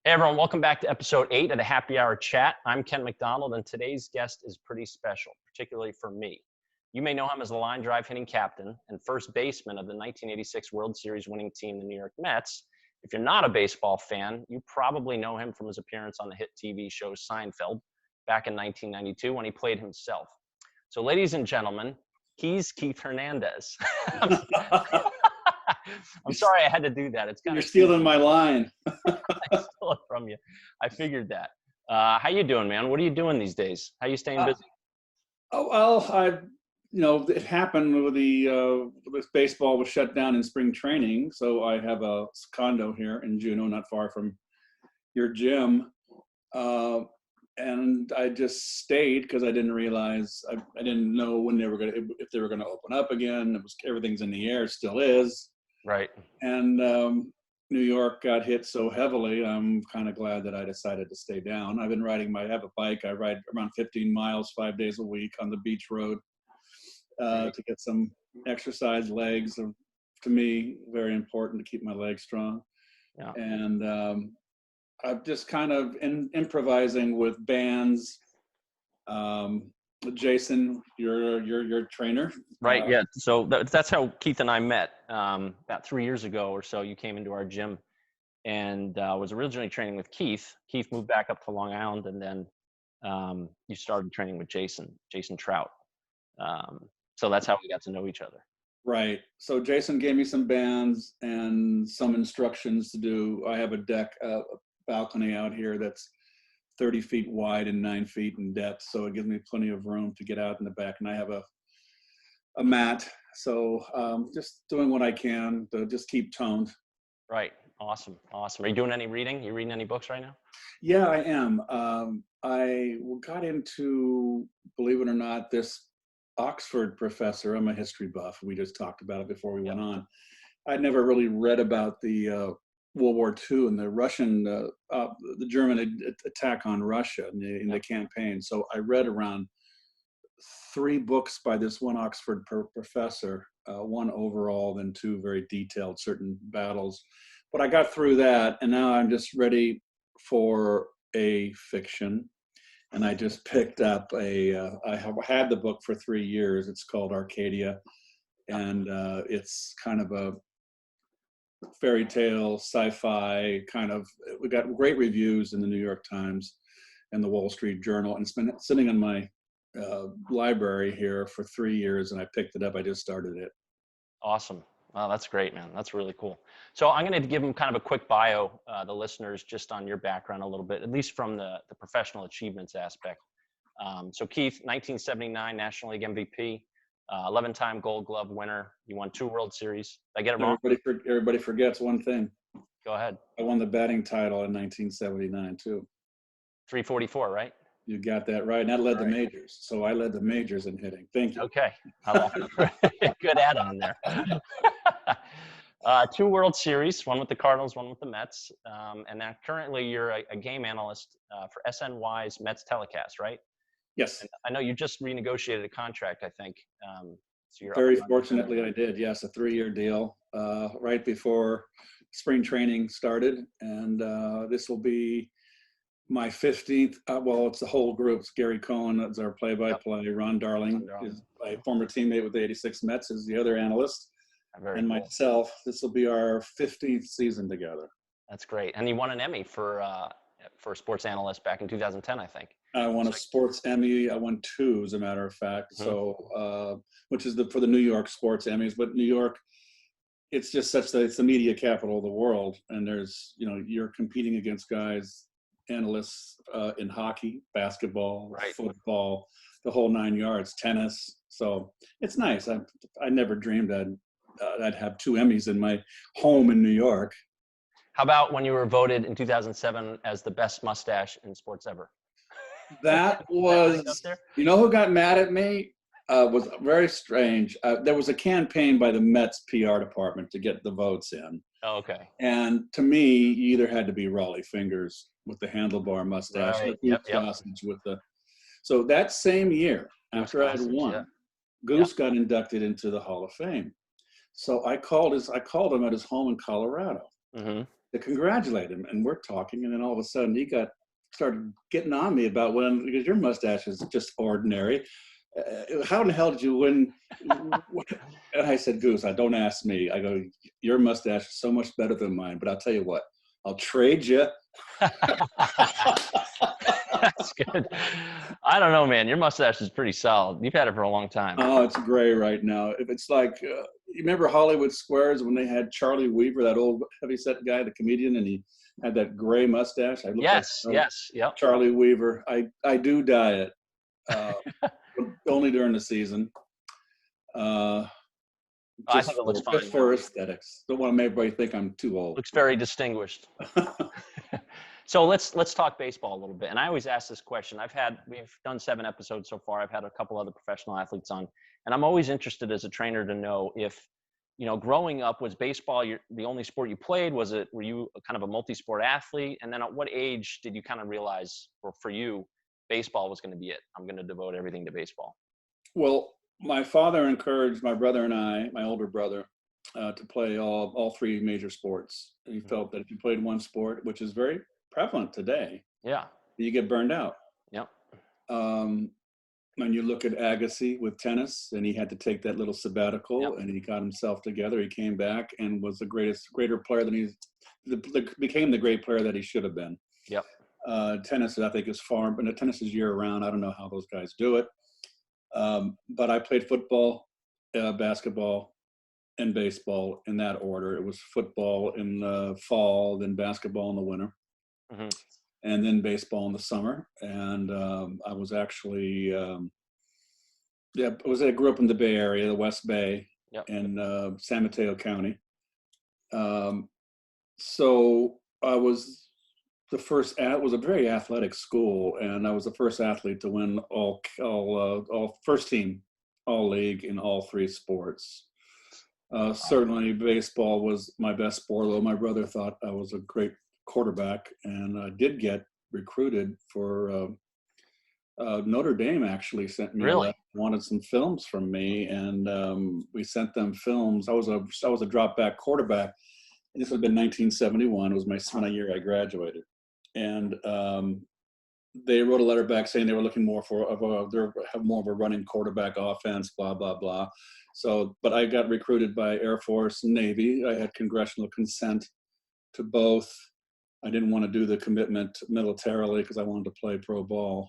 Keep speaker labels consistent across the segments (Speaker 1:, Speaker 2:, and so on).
Speaker 1: Hey everyone, welcome back to episode 8 of the Happy Hour Chat. I'm Ken Macdonald, and today's guest is pretty special, particularly for me. You may know him as the line drive hitting captain and first baseman of the 1986 World Series winning team, the New York Mets. If you're not a baseball fan, you probably know him from his appearance on the hit TV show Seinfeld back in 1992 when he played himself. So ladies and gentlemen, he's Keith Hernandez. I'm sorry I had to do that. It's kind
Speaker 2: You're
Speaker 1: of
Speaker 2: stealing my line.
Speaker 1: I stole it from you. I figured that. How you doing, man? What are you doing these days? How you staying busy?
Speaker 2: It happened with with baseball was shut down in spring training, so I have a condo here in Juneau, not far from your gym, and I just stayed because I didn't realize I didn't know when if they were gonna open up again. Everything's in the air, still is.
Speaker 1: Right.
Speaker 2: And New York got hit so heavily, I'm kind of glad that I decided to stay down. I've been I have a bike. I ride around 15 miles 5 days a week on the beach road to get some exercise, legs. To me, very important to keep my legs strong.
Speaker 1: Yeah.
Speaker 2: And I'm just kind of improvising with bands. Jason, your trainer.
Speaker 1: Right. Yeah. So that's how Keith and I met about 3 years ago or so. You came into our gym and was originally training with Keith. Keith moved back up to Long Island, and then you started training with Jason Trout. So that's how we got to know each other.
Speaker 2: Right. So Jason gave me some bands and some instructions to do. I have a balcony out here that's 30 feet wide and 9 feet in depth. So it gives me plenty of room to get out in the back. And I have a mat. So just doing what I can to just keep toned.
Speaker 1: Right. Awesome. Are you doing any reading? You reading any books right now?
Speaker 2: Yeah, I am. I got into, believe it or not, this Oxford professor. I'm a history buff. We just talked about it before we went on. I'd never really read about the World War II and the German attack on Russia in the campaign. So I read around 3 books by this one Oxford professor, one overall, then 2 very detailed certain battles. But I got through that, and now I'm just ready for a fiction. And I just picked up I have had the book for 3 years. It's called Arcadia, and it's kind of a fairy tale, sci-fi kind of. We got great reviews in the New York Times and the Wall Street Journal, and it's been sitting in my library here for 3 years, and I picked it up. I just started it.
Speaker 1: Awesome. Wow, that's great, man. That's really cool. So I'm going to give them kind of a quick bio, the listeners, just on your background a little bit, at least from the professional achievements aspect. So Keith, 1979 National League MVP, 11-time Gold Glove winner. You won 2 World Series. Did I get it wrong?
Speaker 2: Everybody forgets one thing.
Speaker 1: Go ahead.
Speaker 2: I won the batting title in 1979 too.
Speaker 1: 344, right?
Speaker 2: You got that right. And that led the majors. So I led the majors in hitting. Thank you.
Speaker 1: Okay. Good add-on there. 2 World Series, one with the Cardinals, one with the Mets. And now currently you're a game analyst for SNY's Mets telecast, right?
Speaker 2: Yes.
Speaker 1: And I know you just renegotiated a contract, I think. So you're
Speaker 2: very fortunately I did. Yes, a 3-year deal right before spring training started. And this will be my 15th. Well, it's the whole group. It's Gary Cohen as our play-by-play. Ron Darling is my former teammate with the 86 Mets, is the other analyst.
Speaker 1: Very
Speaker 2: and
Speaker 1: cool.
Speaker 2: Myself. This will be our 15th season together.
Speaker 1: That's great. And you won an Emmy for sports analyst back in 2010, I think.
Speaker 2: I won a sports Emmy. I won 2, as a matter of fact. Mm-hmm. So, which is for the New York sports Emmys. But New York, it's just it's the media capital of the world. And you're competing against analysts in hockey, basketball, football, the whole 9 yards, tennis. So it's nice. I never dreamed I'd have 2 Emmys in my home in New York.
Speaker 1: How about when you were voted in 2007 as the best mustache in sports ever?
Speaker 2: That was, who got mad at me? Was very strange. There was a campaign by the Mets PR department to get the votes in.
Speaker 1: Oh, okay.
Speaker 2: And to me, you either had to be Raleigh Fingers with the handlebar mustache, or Goose Gossage with the. So that same year, after I had won, Goose got inducted into the Hall of Fame. So I called him at his home in Colorado.
Speaker 1: Mm-hmm.
Speaker 2: to congratulate him, and we're talking, and then all of a sudden he started getting on me about because your mustache is just ordinary. How in the hell did you win? And I said, Goose, don't ask me. I go, your mustache is so much better than mine, but I'll tell you what, I'll trade you.
Speaker 1: That's good. I don't know, man. Your mustache is pretty solid. You've had it for a long time.
Speaker 2: Oh, it's gray right now. If it's like, you remember Hollywood Squares when they had Charlie Weaver, that old heavyset guy, the comedian, and he had that gray mustache?
Speaker 1: Yes, yep.
Speaker 2: Charlie Weaver. I do dye it, only during the season.
Speaker 1: I think it looks fine.
Speaker 2: Just for aesthetics. Don't want to make everybody think I'm too old.
Speaker 1: Looks very distinguished. So let's talk baseball a little bit. And I always ask this question. We've done 7 episodes so far. I've had a couple other professional athletes on, and I'm always interested as a trainer to know if, growing up, was baseball the only sport you played? Were you kind of a multi-sport athlete? And then at what age did you kind of realize, or for you, baseball was going to be it? I'm going to devote everything to baseball.
Speaker 2: Well, my father encouraged my brother and I, my older brother, to play all 3 major sports. He felt that if you played one sport, which is very prevalent today, you get burned out.
Speaker 1: Yep.
Speaker 2: When you look at Agassi with tennis, and he had to take that little sabbatical, and he got himself together. He came back and was greater player than became the great player that he should have been.
Speaker 1: Yep.
Speaker 2: Tennis, I think, is but tennis is year round. I don't know how those guys do it. But I played football, basketball, and baseball in that order. It was football in the fall, then basketball in the winter, and then baseball in the summer. And I was actually, I grew up in the Bay Area, the West Bay, in San Mateo County. So I was it was a very athletic school, and I was the first athlete to win all first team, all league in all 3 sports. Certainly baseball was my best sport, although my brother thought I was a great quarterback, and I did get recruited for Notre Dame. Actually sent me wanted some films from me, and we sent them films. I was a drop back quarterback, and this would have been 1971. It was my year I graduated. And they wrote a letter back saying they were looking more have more of a running quarterback offense, blah, blah, blah. So, but I got recruited by Air Force and Navy. I had congressional consent to both. I didn't want to do the commitment militarily because I wanted to play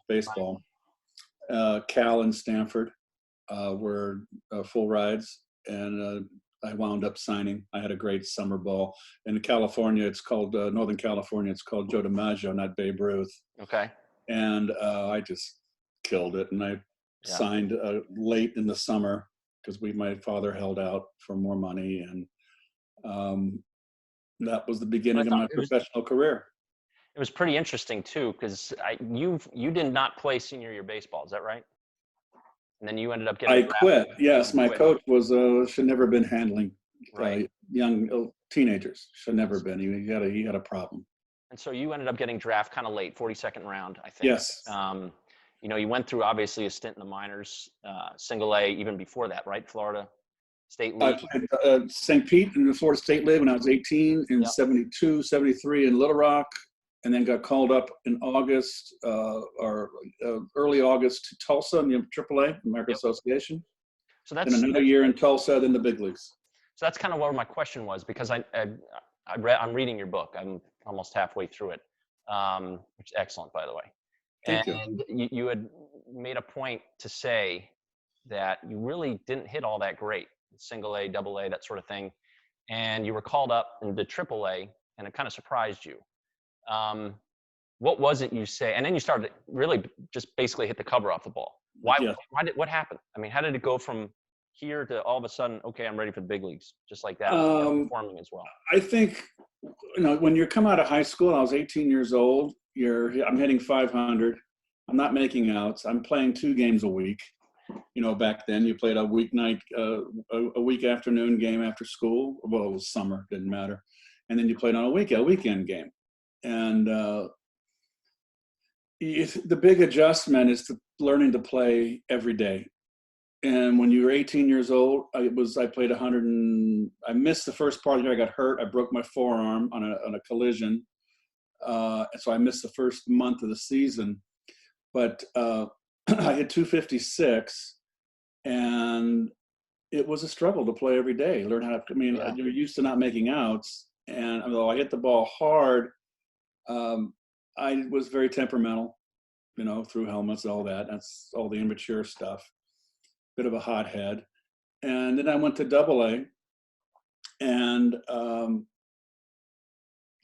Speaker 2: baseball. Cal and Stanford were full rides, and I wound up signing. I had a great summer ball. In California, it's called Northern California. It's called Joe DiMaggio, not Babe Ruth.
Speaker 1: Okay.
Speaker 2: And I just killed it. And I signed late in the summer because my father held out for more money, and that was the beginning of my professional career.
Speaker 1: It was pretty interesting too, because you did not play senior year baseball. Is that right? And then you ended up getting.
Speaker 2: I quit. Yes, my coach was should never have been handling young teenagers. Should never have been. He had a problem.
Speaker 1: And so you ended up getting drafted kind of late, 42nd round, I think.
Speaker 2: Yes.
Speaker 1: You went through obviously a stint in the minors, single A, even before that, right? Florida State League.
Speaker 2: I played St. Pete in the Florida State League when I was 18, in 72, 73 in Little Rock, and then got called up in August or early August to Tulsa in the AAA, American Association. So that's another year in Tulsa, then the big leagues.
Speaker 1: So that's kind of where my question was, because I'm reading your book. I'm almost halfway through it, which is excellent, by the way.
Speaker 2: Thank
Speaker 1: you. You had made a point to say that you really didn't hit all that great, single A, double A, that sort of thing. And you were called up into AAA, and it kind of surprised you. What was it you say? And then you started really just basically hit the cover off the ball. What happened? I mean, how did it go from here to all of a sudden, okay, I'm ready for the big leagues, just like that, performing as well?
Speaker 2: I think, when you come out of high school, I was 18 years old, I'm hitting 500. I'm not making outs. I'm playing 2 games a week. Back then you played a weeknight, a week afternoon game after school. Well, it was summer, didn't matter. And then you played on a weekend game. And the big adjustment is to learning to play every day. And when you were 18 years old, I played 100 and I missed the first part of the year. I got hurt. I broke my forearm on a collision. So I missed the first month of the season. But I hit 256, and it was a struggle to play every day. Learn how to. I mean,
Speaker 1: Yeah.
Speaker 2: you're used to not making outs, and although I hit the ball hard, I was very temperamental. Through helmets, all that. That's all the immature stuff. Bit of a hothead. And then I went to Double A, and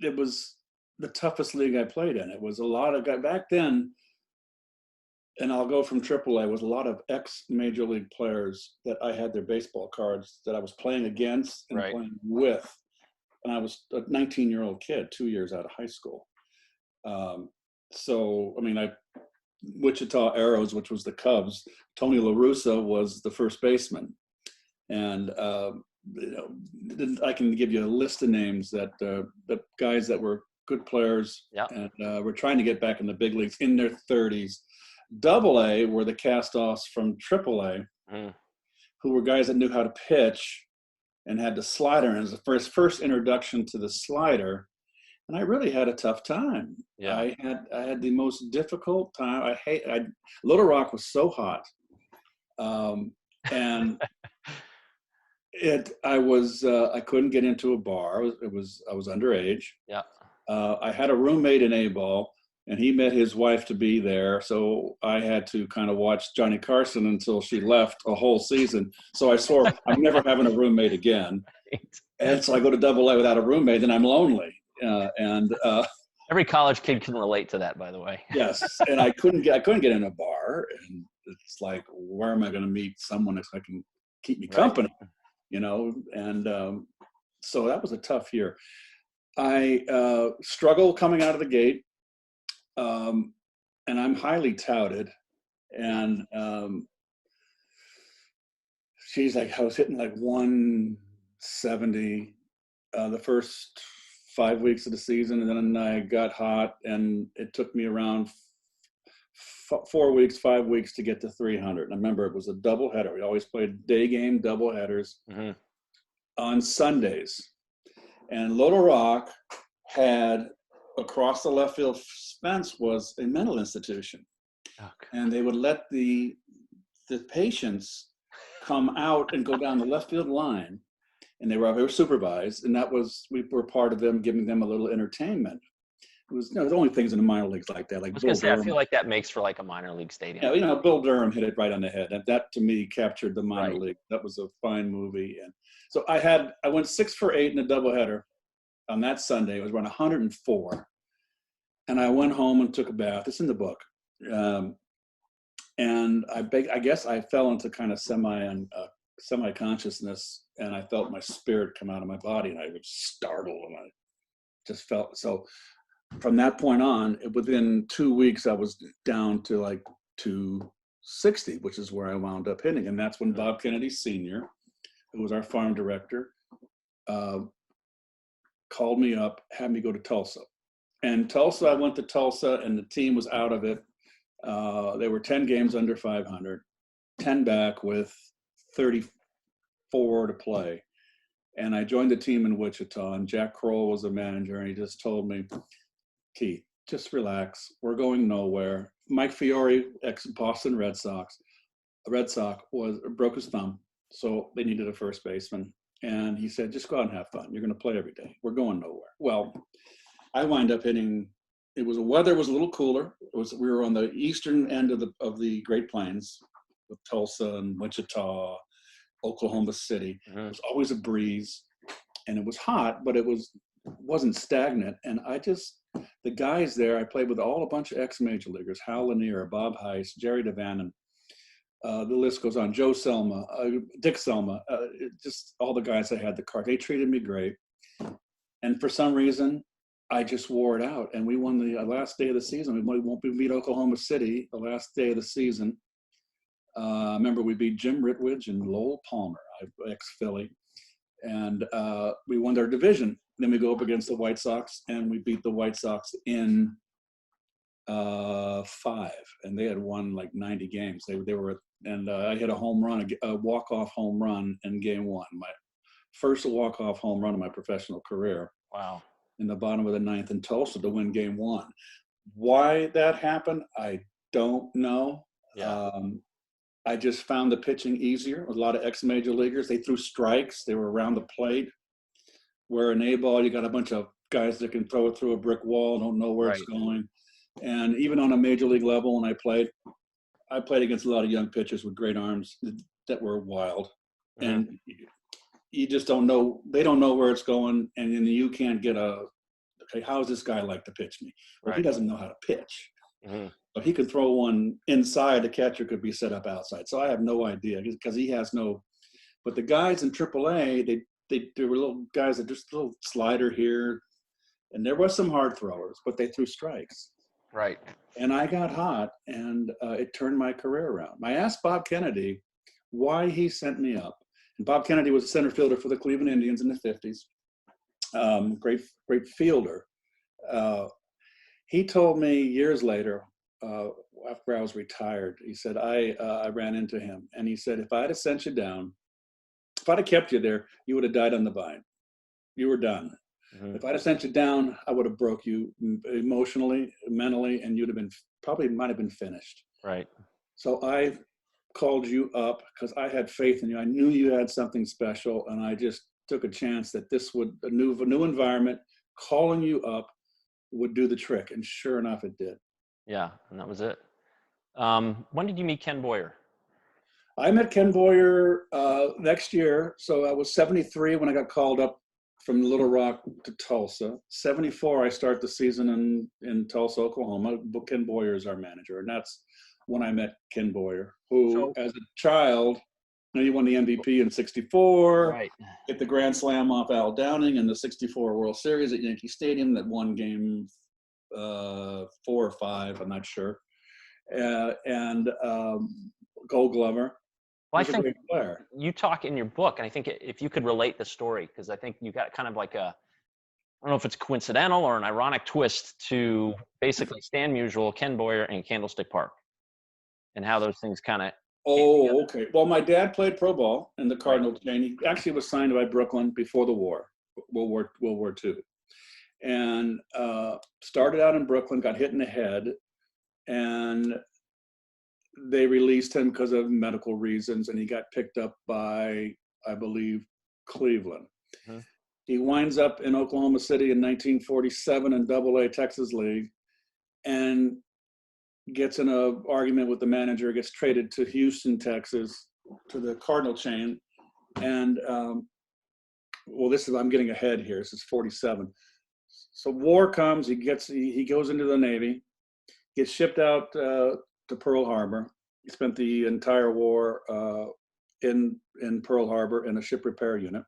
Speaker 2: it was the toughest league I played in. It was a lot of guys back then. And I'll go from AAA. Was a lot of ex-major league players that I had their baseball cards that I was playing against and
Speaker 1: Right.
Speaker 2: playing with. And I was a 19-year-old kid, 2 years out of high school. So, I mean, Wichita Arrows, which was the Cubs, Tony La Russa was the first baseman. And, I can give you a list of names that the guys that were good players
Speaker 1: Yeah.
Speaker 2: and were trying to get back in the big leagues in their 30s. Double A were the cast-offs from Triple A, who were guys that knew how to pitch and had the slider. And it was the first introduction to the slider. And I really had a tough time.
Speaker 1: Yeah.
Speaker 2: I had the most difficult time. Little Rock was so hot. And I couldn't get into a bar. I was underage.
Speaker 1: Yeah.
Speaker 2: I had a roommate in A-ball, and he met his wife to be there. So I had to kind of watch Johnny Carson until she left a whole season. So I swore I'm never having a roommate again. And so I go to Double A without a roommate, and I'm lonely.
Speaker 1: Every college kid can relate to that, by the way.
Speaker 2: Yes, and I couldn't get in a bar, and it's like, where am I going to meet someone that can keep me company, And so that was a tough year. I struggled coming out of the gate, and I'm highly touted, and she's like, I was hitting like 170 the first 5 weeks of the season, and then I got hot, and it took me around 4 weeks, 5 weeks to get to 300. And I remember it was a doubleheader. We always played day game doubleheaders on Sundays. And Little Rock had, across the left field fence was a mental institution. And they would let the patients come out and go down the left field line. And they were supervised, and we were part of them, giving them a little entertainment. It was, there's only things in the minor leagues like that. Like
Speaker 1: I was going to say, I feel like that makes for like a minor league stadium.
Speaker 2: Yeah, Bill Durham hit it right on the head, and that to me captured the minor league. That was a fine movie, and so I went 6 for 8 in a doubleheader on that Sunday. It was around 104, and I went home and took a bath. It's in the book, and I guess I fell into kind of semi-consciousness, and I felt my spirit come out of my body, and I was startled, and I just felt so. From that point on, within 2 weeks, I was down to like 260, which is where I wound up hitting. And that's when Bob Kennedy Sr., who was our farm director, called me up, had me go to Tulsa. And Tulsa, I went to Tulsa, and the team was out of it. They were 10 games under 500, 10 back with 34 to play. And I joined the team in Wichita, and Jack Kroll was the manager, and he just told me, Keith, just relax. We're going nowhere. Mike Fiore, ex-Boston Red Sox, broke his thumb, so they needed a first baseman. And he said, just go out and have fun. You're going to play every day. We're going nowhere. Well, I wind up hitting. Weather was a little cooler. We were on the eastern end of the Great Plains, with Tulsa and Wichita, Oklahoma City. It was always a breeze, and it was hot, but it wasn't stagnant. And the guys there, I played with a bunch of ex-major leaguers: Hal Lanier, Bob Heiss, Jerry DeVannen. The list goes on. Joe Selma, Dick Selma, just all the guys I had the card. They treated me great. And for some reason, I just wore it out. And we won the last day of the season. We beat Oklahoma City the last day of the season. I remember we beat Jim Ritwidge and Lowell Palmer, ex-Philly. And we won our division. Then we go up against the White Sox, and we beat the White Sox in 5, and they had won like 90 games. They were, and I hit a home run, a walk-off home run in game 1, my first walk-off home run of my professional career.
Speaker 1: Wow.
Speaker 2: In the bottom of the 9th in Tulsa to win game 1. Why that happened, I don't know.
Speaker 1: Yeah.
Speaker 2: I just found the pitching easier. A lot of ex-major leaguers, they threw strikes. They were around the plate. Where an A-ball, you got a bunch of guys that can throw it through a brick wall, don't know where it's going. And even on a major league level, when I played against a lot of young pitchers with great arms that were wild.
Speaker 1: Mm-hmm.
Speaker 2: And you just don't know. They don't know where it's going, and then you can't get okay, how does this guy like to pitch me? Well, he doesn't know how to pitch.
Speaker 1: Mm-hmm.
Speaker 2: But he could throw one inside, the catcher could be set up outside. So I have no idea because he has no. But the guys in AAA, they were little guys that just a little slider here, and there was some hard throwers, but they threw strikes.
Speaker 1: Right.
Speaker 2: And I got hot, and it turned my career around. I asked Bob Kennedy why he sent me up. And Bob Kennedy was a center fielder for the Cleveland Indians in the 50s. Great fielder. He told me years later, after I was retired, he said, I ran into him, and he said, if I'd have sent you down, if I'd have kept you there, you would have died on the vine. You were done. Mm-hmm. If I'd have sent you down, I would have broke you emotionally, mentally, and you'd have might have been finished.
Speaker 1: Right.
Speaker 2: So I called you up because I had faith in you. I knew you had something special, and I just took a chance that this would, a new environment, calling you up would do the trick. And sure enough, it did.
Speaker 1: Yeah, and that was it. When did you meet Ken Boyer?
Speaker 2: I met Ken Boyer next year. So I was 73 when I got called up from Little Rock to Tulsa. 74, I start the season in Tulsa, Oklahoma. Ken Boyer is our manager, and that's when I met Ken Boyer, who, as a child, he won the MVP in 64,
Speaker 1: right.
Speaker 2: Hit the grand slam off Al Downing in the 64 World Series at Yankee Stadium that won game 4 or 5, I'm not sure, and Gold Glover.
Speaker 1: Well, I think you talk in your book, and I think if you could relate the story, because I think you got kind of like I don't know if it's coincidental or an ironic twist to basically Stan Musial, Ken Boyer, and Candlestick Park, and how those things kind of.
Speaker 2: Oh, okay. Well, my dad played pro ball in the Cardinal chain. He actually was signed by Brooklyn before the war, World War II, and started out in Brooklyn, got hit in the head, and they released him because of medical reasons, and he got picked up by, I believe, Cleveland. Mm-hmm. He winds up in Oklahoma City in 1947 in AA Texas League, and gets in an argument with the manager, gets traded to Houston, Texas, to the Cardinal chain. And, I'm getting ahead here. This is 47. So war comes, he goes into the Navy, gets shipped out to Pearl Harbor. He spent the entire war in Pearl Harbor in a ship repair unit,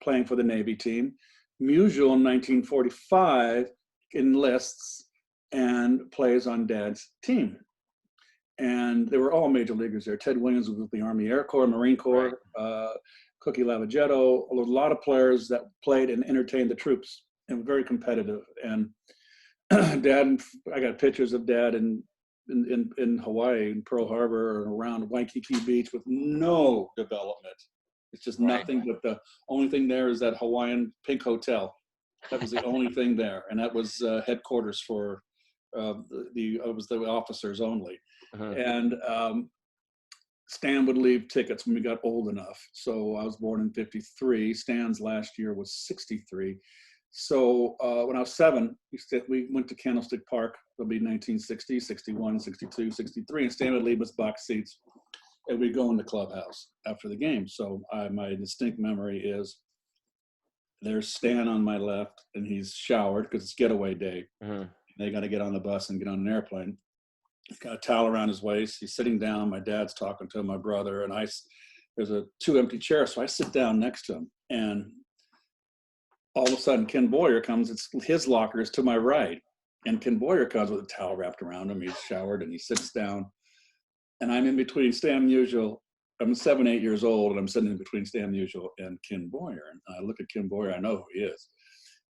Speaker 2: playing for the Navy team. Musial in 1945 enlists and plays on Dad's team. And they were all major leaguers there. Ted Williams was with the Army Air Corps, Marine Corps, Cookie Lavagetto, a lot of players that played and entertained the troops, and very competitive. And Dad, I got pictures of Dad in Hawaii, in Pearl Harbor, and around Waikiki Beach with no development. It's just nothing, but the only thing there is that Hawaiian Pink Hotel. That was the only thing there, and that was headquarters for it was the officers only. Uh-huh. And Stan would leave tickets when we got old enough. So I was born in 53. Stan's last year was 63. So when I was 7, we went to Candlestick Park. It'll be 1960, 61, 62, 63. And Stan would leave us box seats, and we'd go in the clubhouse after the game. So my distinct memory is there's Stan on my left, and he's showered because it's getaway day. Uh-huh. They got to get on the bus and get on an airplane. He's got a towel around his waist. He's sitting down. My dad's talking to him, my brother, and there's 2 empty chairs. So I sit down next to him, and all of a sudden Ken Boyer comes. His locker is to my right, and Ken Boyer comes with a towel wrapped around him. He's showered, and he sits down, and I'm in between Stan Musial. I'm 7, 8 years old, and I'm sitting in between Stan Musial and Ken Boyer. And I look at Ken Boyer. I know who he is.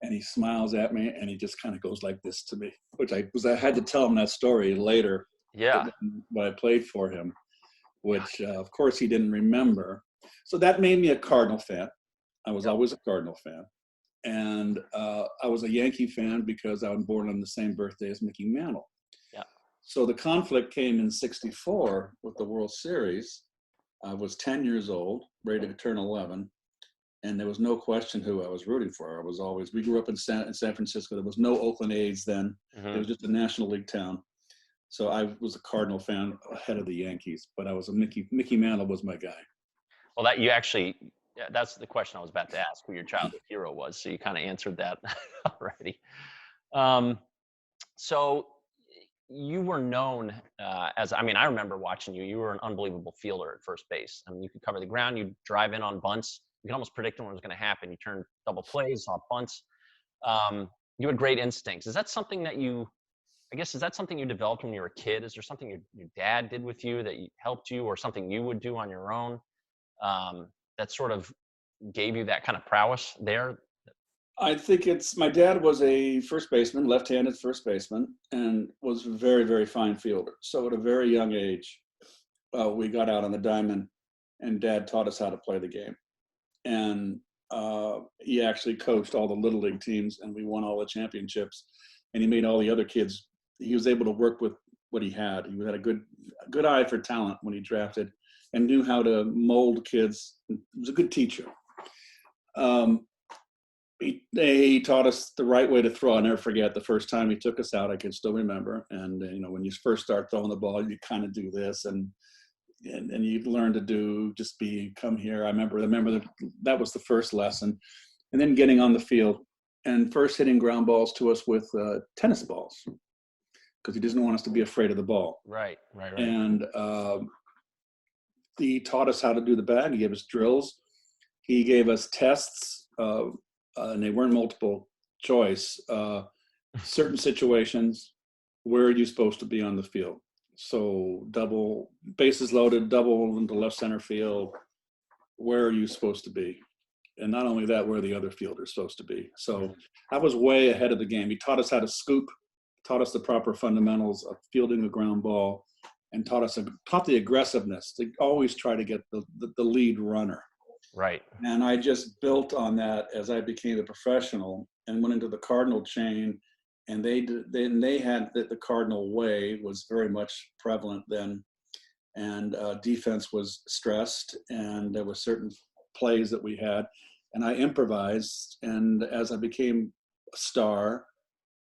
Speaker 2: and he smiles at me, and he just kind of goes like this to me, which I had to tell him that story later
Speaker 1: Yeah.
Speaker 2: when I played for him, which of course he didn't remember. So that made me a Cardinal fan. I was always a Cardinal fan. And I was a Yankee fan because I was born on the same birthday as Mickey Mantle.
Speaker 1: Yeah.
Speaker 2: So the conflict came in '64 with the World Series. I was 10 years old, ready to turn 11. And there was no question who I was rooting for. I was always, we grew up in San Francisco. There was no Oakland A's then. It was just a National League town. So I was a Cardinal fan ahead of the Yankees, but I was a Mickey Mantle was my guy.
Speaker 1: Well, that you actually, that's the question I was about to ask, who your childhood hero was. So you kind of answered that already. So you were known as, I mean, I remember watching you. You were an unbelievable fielder at first base. I mean, you could cover the ground, you drive in on bunts. You could almost predict when it was going to happen. You turned double plays, off bunts. You had great instincts. Is that something that is that something you developed when you were a kid? Is there something your dad did with you that helped you, or something you would do on your own that sort of gave you that kind of prowess there?
Speaker 2: I think it's, my dad was a first baseman, left-handed first baseman, and was a very, very fine fielder. So at a very young age, we got out on the diamond, and Dad taught us how to play the game. And he actually coached all the little league teams, and we won all the championships. And he made all the other kids. He was able to work with what he had. He had a good eye for talent when he drafted, and knew how to mold kids. He was a good teacher. He taught us the right way to throw. I'll never forget the first time he took us out. I can still remember. And when you first start throwing the ball, you kind of do this, and you learn to do, just come here. I remember that was the first lesson. And then getting on the field and first hitting ground balls to us with tennis balls, because he doesn't want us to be afraid of the ball.
Speaker 1: Right.
Speaker 2: And he taught us how to do the bag. He gave us drills. He gave us tests, and they weren't multiple choice. Certain situations, where are you supposed to be on the field? So double, bases loaded, double into left center field, where are you supposed to be? And not only that, where the other fielder's supposed to be. So I was way ahead of the game. He taught us how to scoop, taught us the proper fundamentals of fielding the ground ball, and taught the aggressiveness to always try to get the lead runner.
Speaker 1: Right.
Speaker 2: And I just built on that as I became a professional and went into the Cardinal chain. And they had the Cardinal way was very much prevalent then. And defense was stressed, and there were certain plays that we had. And I improvised. And as I became a star,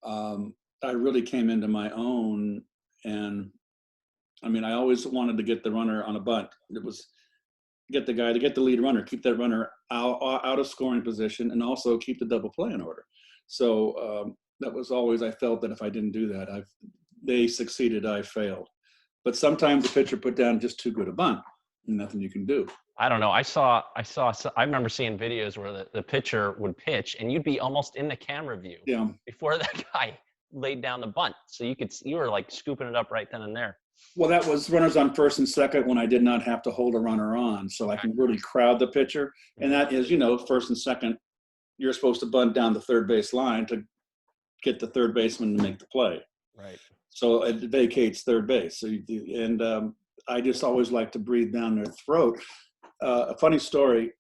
Speaker 2: I really came into my own. And I mean, I always wanted to get the runner on a bunt. It was get the lead runner, keep that runner out of scoring position, and also keep the double play in order. So that was always, I felt that if I didn't do that, they succeeded, I failed. But sometimes the pitcher put down just too good a bunt, and nothing you can do.
Speaker 1: I don't know. I remember seeing videos where the pitcher would pitch, and you'd be almost in the camera view before that guy laid down the bunt. So you were like scooping it up right then and there.
Speaker 2: Well, that was runners on first and second when I did not have to hold a runner on. So I can really crowd the pitcher. And that is, first and second, you're supposed to bunt down the third base line to get the third baseman to make the play.
Speaker 1: Right.
Speaker 2: So it vacates third base. So I just always like to breathe down their throat. A funny story,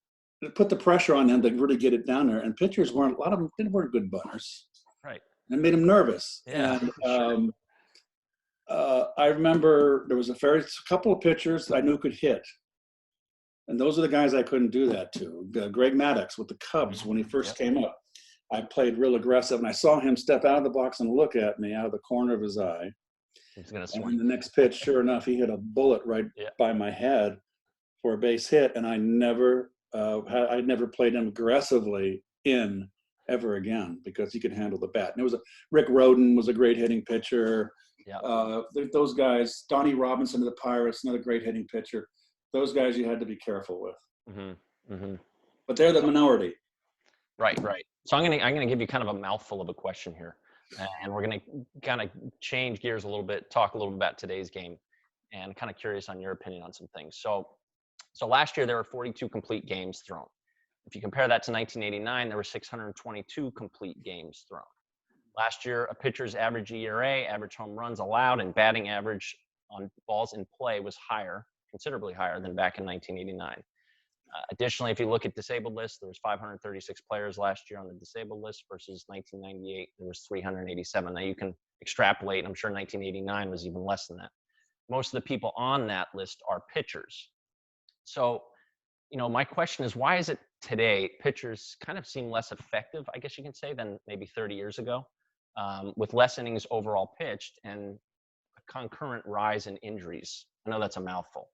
Speaker 2: it put the pressure on them to really get it down there. And pitchers a lot of them weren't good bunters.
Speaker 1: Right.
Speaker 2: And it made them nervous.
Speaker 1: Yeah.
Speaker 2: And I remember there was a couple of pitchers I knew could hit. And those are the guys I couldn't do that to. Greg Maddox with the Cubs, when he first came up, I played real aggressive, and I saw him step out of the box and look at me out of the corner of his eye.
Speaker 1: He's gonna
Speaker 2: swing. And the next pitch, sure enough, he hit a bullet right by my head for a base hit. And I never played him aggressively ever again, because he could handle the bat. And Rick Rhoden was a great hitting pitcher. Yeah. Those guys, Donnie Robinson of the Pirates, another great hitting pitcher. Those guys you had to be careful with. Mm-hmm. Mm-hmm. But they're the minority.
Speaker 1: Right. So I'm gonna give you kind of a mouthful of a question here, and we're gonna kind of change gears a little bit, talk a little bit about today's game, and kind of curious on your opinion on some things. So last year there were 42 complete games thrown. If you compare that to 1989, there were 622 complete games thrown. Last year, a pitcher's average ERA, average home runs allowed, and batting average on balls in play was higher, considerably higher than back in 1989. Additionally, if you look at disabled lists, there was 536 players last year on the disabled list versus 1998, there was 387. Now you can extrapolate, I'm sure 1989 was even less than that. Most of the people on that list are pitchers. So, my question is, why is it today pitchers kind of seem less effective, I guess you can say, than maybe 30 years ago, with less innings overall pitched and a concurrent rise in injuries? I know that's a mouthful.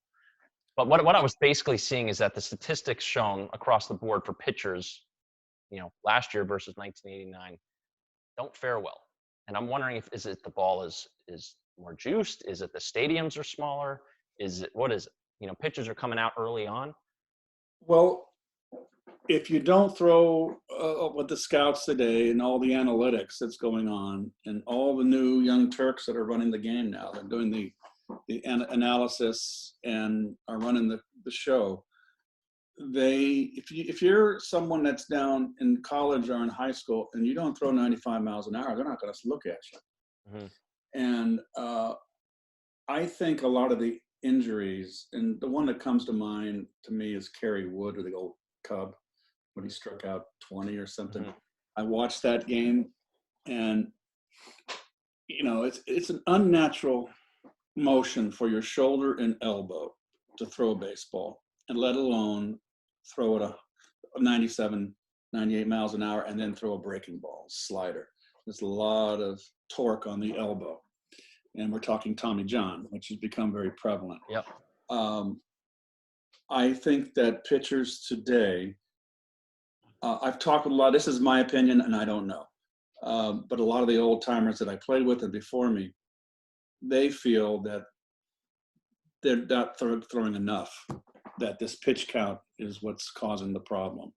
Speaker 1: But what I was basically seeing is that the statistics shown across the board for pitchers, last year versus 1989, don't fare well. And I'm wondering is it the ball is more juiced? Is it the stadiums are smaller? What is it? Pitchers are coming out early on.
Speaker 2: Well, if you don't throw with the scouts today and all the analytics that's going on and all the new young Turks that are running the game now, they're doing the analysis and are running the show. If you're someone that's down in college or in high school and you don't throw 95 miles an hour, they're not going to look at you. Mm-hmm. And I think a lot of the injuries, and the one that comes to mind to me is Kerry Wood, or the old Cub, when he struck out 20 or something. Mm-hmm. I watched that game, and it's an unnatural motion for your shoulder and elbow to throw a baseball, and let alone throw it a 97, 98 miles an hour and then throw a breaking ball, slider. There's a lot of torque on the elbow. And we're talking Tommy John, which has become very prevalent.
Speaker 1: Yep.
Speaker 2: I think that pitchers today, I've talked with a lot, this is my opinion and I don't know, but a lot of the old timers that I played with and before me, they feel that they're not throwing enough, that this pitch count is what's causing the problem.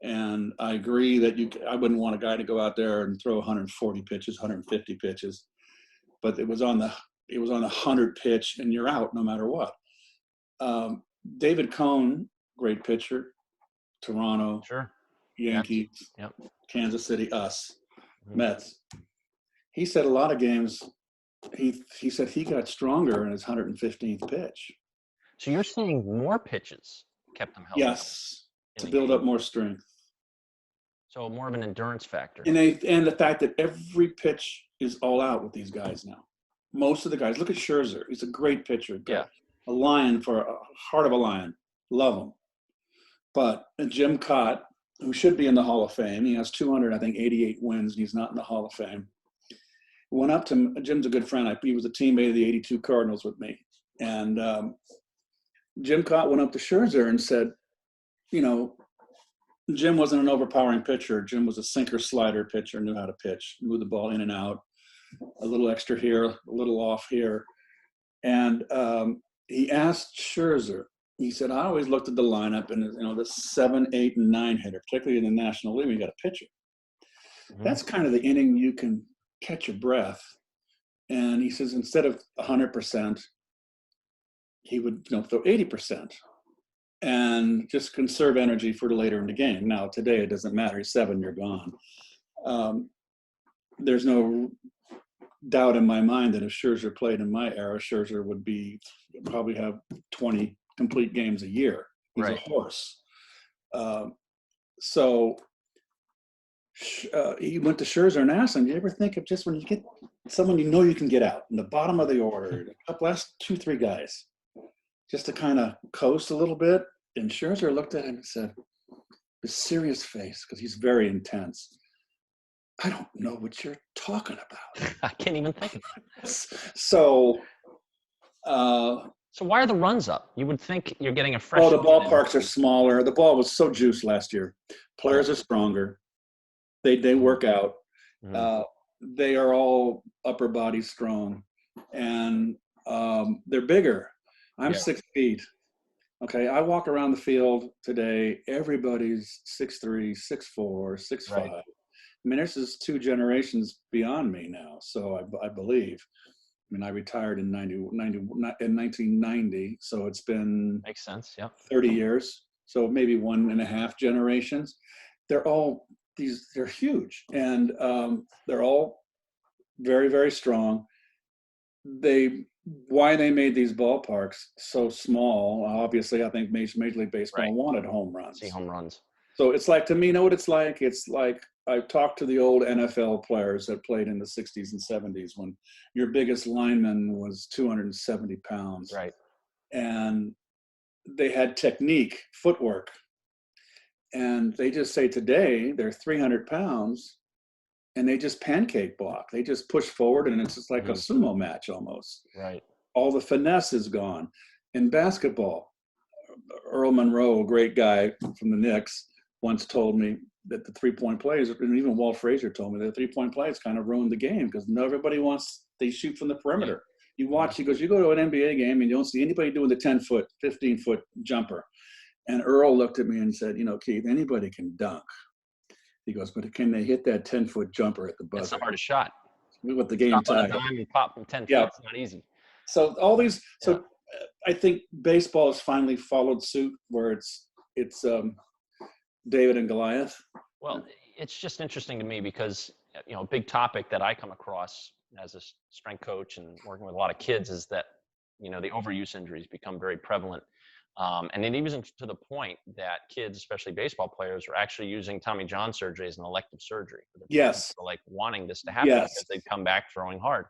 Speaker 2: And I agree that I wouldn't want a guy to go out there and throw 140 pitches, 150 pitches, but it was on the 100 pitch and you're out no matter what. David Cohn, great pitcher, Toronto,
Speaker 1: sure,
Speaker 2: Yankees,
Speaker 1: yep.
Speaker 2: Kansas City, Mets. He said a lot of games, he said he got stronger in his 115th pitch.
Speaker 1: So you're seeing more pitches kept him healthy?
Speaker 2: Yes, to build up more strength.
Speaker 1: So more of an endurance factor.
Speaker 2: And the fact that every pitch is all out with these guys now. Most of the guys, look at Scherzer. He's a great pitcher.
Speaker 1: Yeah.
Speaker 2: A lion, for a heart of a lion. Love him. But Jim Cott, who should be in the Hall of Fame, he has 288 wins, and he's not in the Hall of Fame. Went up to Jim's a good friend. He was a teammate of the '82 Cardinals with me. And Jim Cott went up to Scherzer and said, Jim wasn't an overpowering pitcher. Jim was a sinker slider pitcher, knew how to pitch, move the ball in and out, a little extra here, a little off here. And he asked Scherzer, he said, I always looked at the lineup and, the 7, 8, and 9 hitter, particularly in the National League, you got a pitcher. Mm-hmm. That's kind of the inning you can catch your breath. And he says, instead of 100%, he would throw 80%. And just conserve energy for later in the game. Now, today, it doesn't matter. He's 7, you're gone. There's no doubt in my mind that if Scherzer played in my era, Scherzer would probably have 20 complete games a year. He's right. A horse. So he went to Scherzer and asked him, do you ever think of just when you get someone you can get out in the bottom of the order, the last 2, 3 guys, just to kind of coast a little bit? And Scherzer looked at him and said, with serious face, because he's very intense, I don't know what you're talking about.
Speaker 1: I can't even think about it.
Speaker 2: So
Speaker 1: why are the runs up? You would think you're getting a fresh.
Speaker 2: Oh, the ballparks are smaller. The ball was so juiced last year. Players are stronger. They work out. Mm-hmm. They are all upper body strong, and they're bigger. I'm 6 feet. Okay, I walk around the field today. Everybody's 6'3", 6'4", 6'5". Right. I mean, this is 2 generations beyond me now. So I believe. I mean, I retired in 1990, so it's been
Speaker 1: makes sense. Yeah,
Speaker 2: 30 years. so maybe 1.5 generations. They're huge, and they're all very, very strong. Why they made these ballparks so small, obviously, I think Major League Baseball wanted home runs.
Speaker 1: See home runs.
Speaker 2: So it's like, to me, you know what it's like? It's like, I've talked to the old NFL players that played in the 60s and 70s when your biggest lineman was 270 pounds.
Speaker 1: Right.
Speaker 2: And they had technique, footwork. And they just say today they're 300 pounds and they just pancake block. They just push forward and it's just like a sumo match almost.
Speaker 1: Right.
Speaker 2: All the finesse is gone. In basketball, Earl Monroe, a great guy from the Knicks, once told me that the three-point plays, and even Walt Frazier told me that the three-point plays kind of ruined the game because everybody they shoot from the perimeter. You watch, he goes, you go to an NBA game and you don't see anybody doing the 10-foot, 15-foot jumper. And Earl looked at me and said, Keith, anybody can dunk. He goes, but can they hit that 10-foot jumper at the buzzer?
Speaker 1: It's the hardest shot.
Speaker 2: With the game tied.
Speaker 1: And pop from 10 feet. It's not easy.
Speaker 2: So all these, I think baseball has finally followed suit where it's David and Goliath.
Speaker 1: Well, it's just interesting to me because, a big topic that I come across as a strength coach and working with a lot of kids is that, the overuse injuries become very prevalent. And it even to the point that kids, especially baseball players, are actually using Tommy John surgery as an elective surgery.
Speaker 2: Yes.
Speaker 1: For like wanting this to happen because they'd come back throwing hard.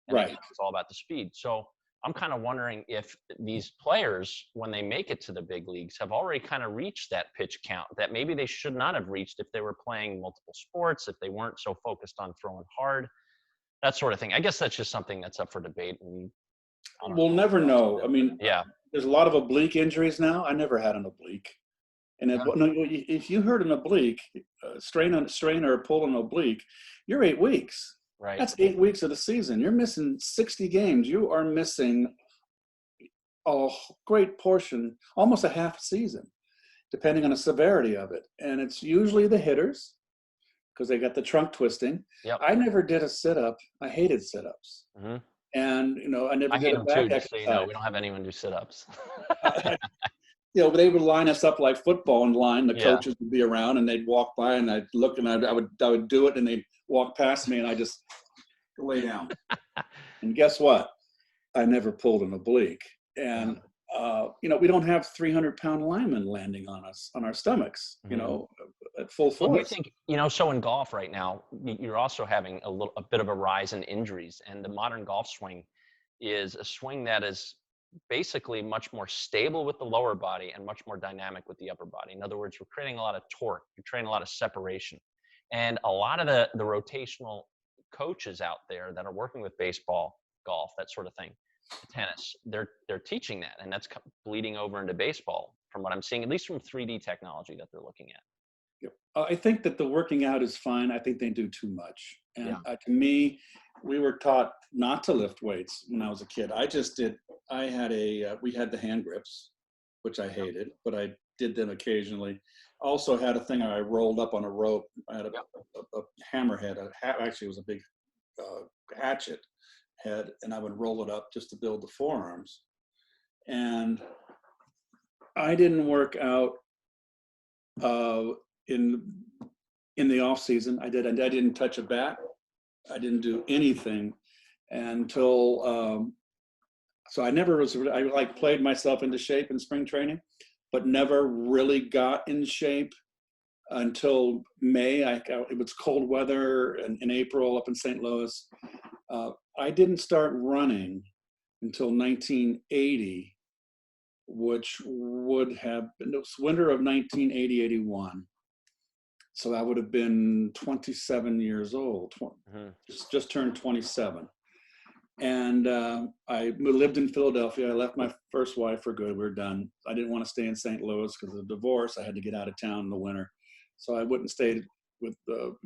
Speaker 1: And it's all about the speed. So I'm kind of wondering if these players, when they make it to the big leagues, have already kind of reached that pitch count that maybe they should not have reached if they were playing multiple sports, if they weren't so focused on throwing hard, that sort of thing. I guess that's just something that's up for debate. And
Speaker 2: we'll never know. I mean, there's a lot of oblique injuries now. I never had an oblique. And if you hurt an oblique, strain or pull an oblique, you're 8 weeks.
Speaker 1: Right.
Speaker 2: That's 8 weeks of the season. You're missing 60 games. You are missing a great portion, almost a half season, depending on the severity of it. And it's usually the hitters because they got the trunk twisting.
Speaker 1: Yep.
Speaker 2: I never did a sit-up. I hated sit-ups.
Speaker 1: Mm-hmm.
Speaker 2: And, I never did a back exercise.
Speaker 1: We don't have anyone do sit-ups.
Speaker 2: But they would line us up like football in line. The coaches would be around and they'd walk by and I'd look and I would do it and they'd walk past me and I just lay down. And guess what? I never pulled an oblique. And, we don't have 300-pound linemen landing on us, on our stomachs, at full force.
Speaker 1: Well, do you think, so in golf right now, you're also having a bit of a rise in injuries, and the modern golf swing is a swing that is basically much more stable with the lower body and much more dynamic with the upper body. In other words, we're creating a lot of torque, you're creating a lot of separation. And a lot of the rotational coaches out there that are working with baseball, golf, that sort of thing, tennis, they're teaching that, and that's bleeding over into baseball from what I'm seeing, at least from 3D technology that they're looking at.
Speaker 2: I think that the working out is fine. I think they do too much. And to me, we were taught not to lift weights when I was a kid. We had the hand grips, which I hated, but I did them occasionally. Also had a thing I rolled up on a rope. I had a hammerhead. Actually, it was a big hatchet head, and I would roll it up just to build the forearms. And I didn't work out in the off season. I didn't touch a bat. I didn't do anything until so I never was. I played myself into shape in spring training, but never really got in shape until May. It was cold weather in April up in St. Louis. I didn't start running until 1980, which would have been the winter of 1980-81. So I would have been 27 years old, just turned 27. And I lived in Philadelphia. I left my first wife for good. We were done. I didn't want to stay in St. Louis because of the divorce. I had to get out of town in the winter. So I wouldn't stay with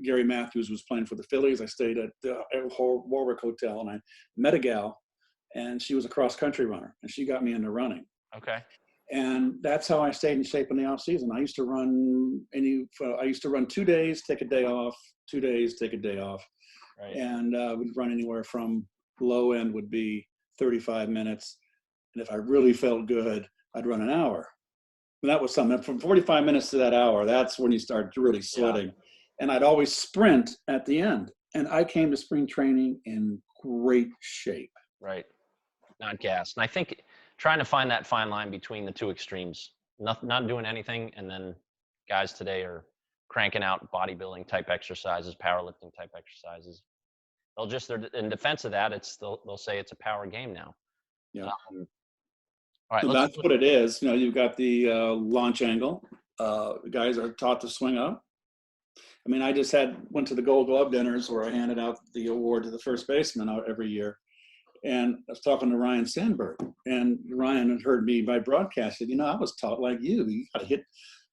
Speaker 2: Gary Matthews was playing for the Phillies. I stayed at the Warwick Hotel, and I met a gal, and she was a cross-country runner, and she got me into running.
Speaker 1: Okay.
Speaker 2: And that's how I stayed in shape in the off season. I used to run 2 days, take a day off, 2 days, take a day off. Right. And would run anywhere from low end would be 35 minutes. And if I really felt good, I'd run an hour. that was something. From 45 minutes to that hour, that's when you start really
Speaker 1: Yeah,
Speaker 2: sweating. And I'd always sprint at the end. And I came to spring training in great shape.
Speaker 1: right. Not gassed. And I think trying to find that fine line between the two extremes, not doing anything, and then guys today are cranking out bodybuilding type exercises, powerlifting type exercises. They're in defense of that. They'll say it's a power game now.
Speaker 2: Yeah.
Speaker 1: Um, all right,
Speaker 2: And
Speaker 1: let's
Speaker 2: that's what it is. You know, you've got the launch angle. Guys are taught to swing up. I mean, I just went to the Gold Glove dinners where I handed out the award to the first baseman out every year. And I was talking to Ryan Sandberg, and Ryan had heard me by broadcast. Said, I was taught like you. You got to hit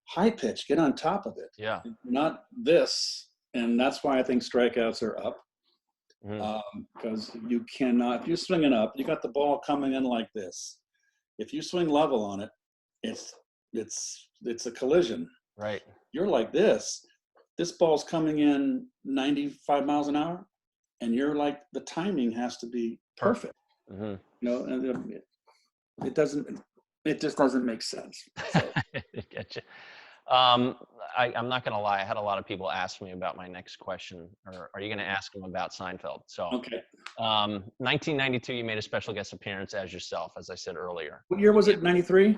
Speaker 2: high pitch, get on top of it.
Speaker 1: Yeah.
Speaker 2: Not this. And that's why I think strikeouts are up.
Speaker 1: Mm-hmm.
Speaker 2: Because you cannot, if you're swinging up, you got the ball coming in like this. If you swing level on it, it's a collision.
Speaker 1: Right.
Speaker 2: You're like this. This ball's coming in 95 miles an hour, and you're like, the timing has to be perfect.
Speaker 1: Mm-hmm.
Speaker 2: And it just doesn't make sense. So.
Speaker 1: Getcha. I'm not going to lie. I had a lot of people ask me about my next question, or are you going to ask them about Seinfeld? So,
Speaker 2: Okay.
Speaker 1: 1992, you made a special guest appearance as yourself, as I said earlier.
Speaker 2: What year was it? 93?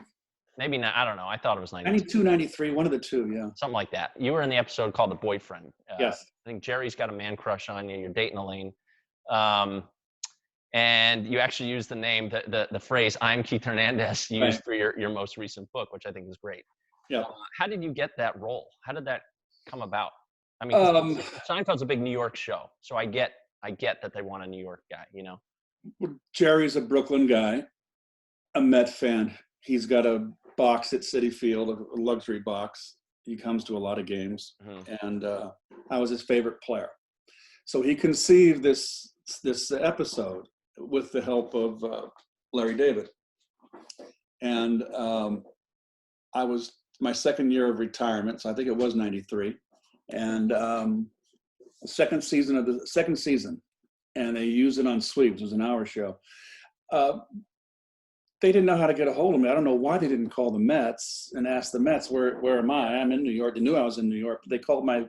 Speaker 1: Maybe not. I don't know. I thought it was 92.
Speaker 2: 92, 93, one of the two, yeah.
Speaker 1: Something like that. You were in the episode called The Boyfriend.
Speaker 2: Yes.
Speaker 1: I think Jerry's got a man crush on you. You're dating Elaine. And you actually used the name, the phrase, I'm Keith Hernandez, used
Speaker 2: Right.
Speaker 1: for your most recent book, which I think is great.
Speaker 2: Yeah.
Speaker 1: How did you get that role? How did that come about? I mean, Seinfeld's a big New York show, so I get that they want a New York guy,
Speaker 2: Jerry's a Brooklyn guy, a Met fan. He's got a box at Citi Field, a luxury box. He comes to a lot of games, and I was his favorite player. So he conceived this episode with the help of Larry David, and I was my second year of retirement, so I think it was 93, and second season, and they used it on sweeps. It was an hour show. They didn't know how to get a hold of me. I don't know why they didn't call the Mets and ask the Mets, where am I? I'm in New York. They knew I was in New York, but they called my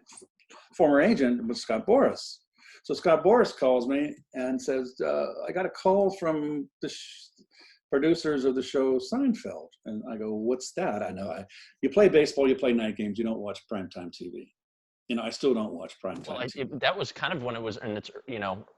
Speaker 2: former agent, was Scott Boras. So Scott Boras calls me and says, I got a call from the producers of the show Seinfeld. And I go, what's that? I know you play baseball, you play night games, you don't watch primetime TV. I still don't watch primetime TV.
Speaker 1: That was kind of when it was in its,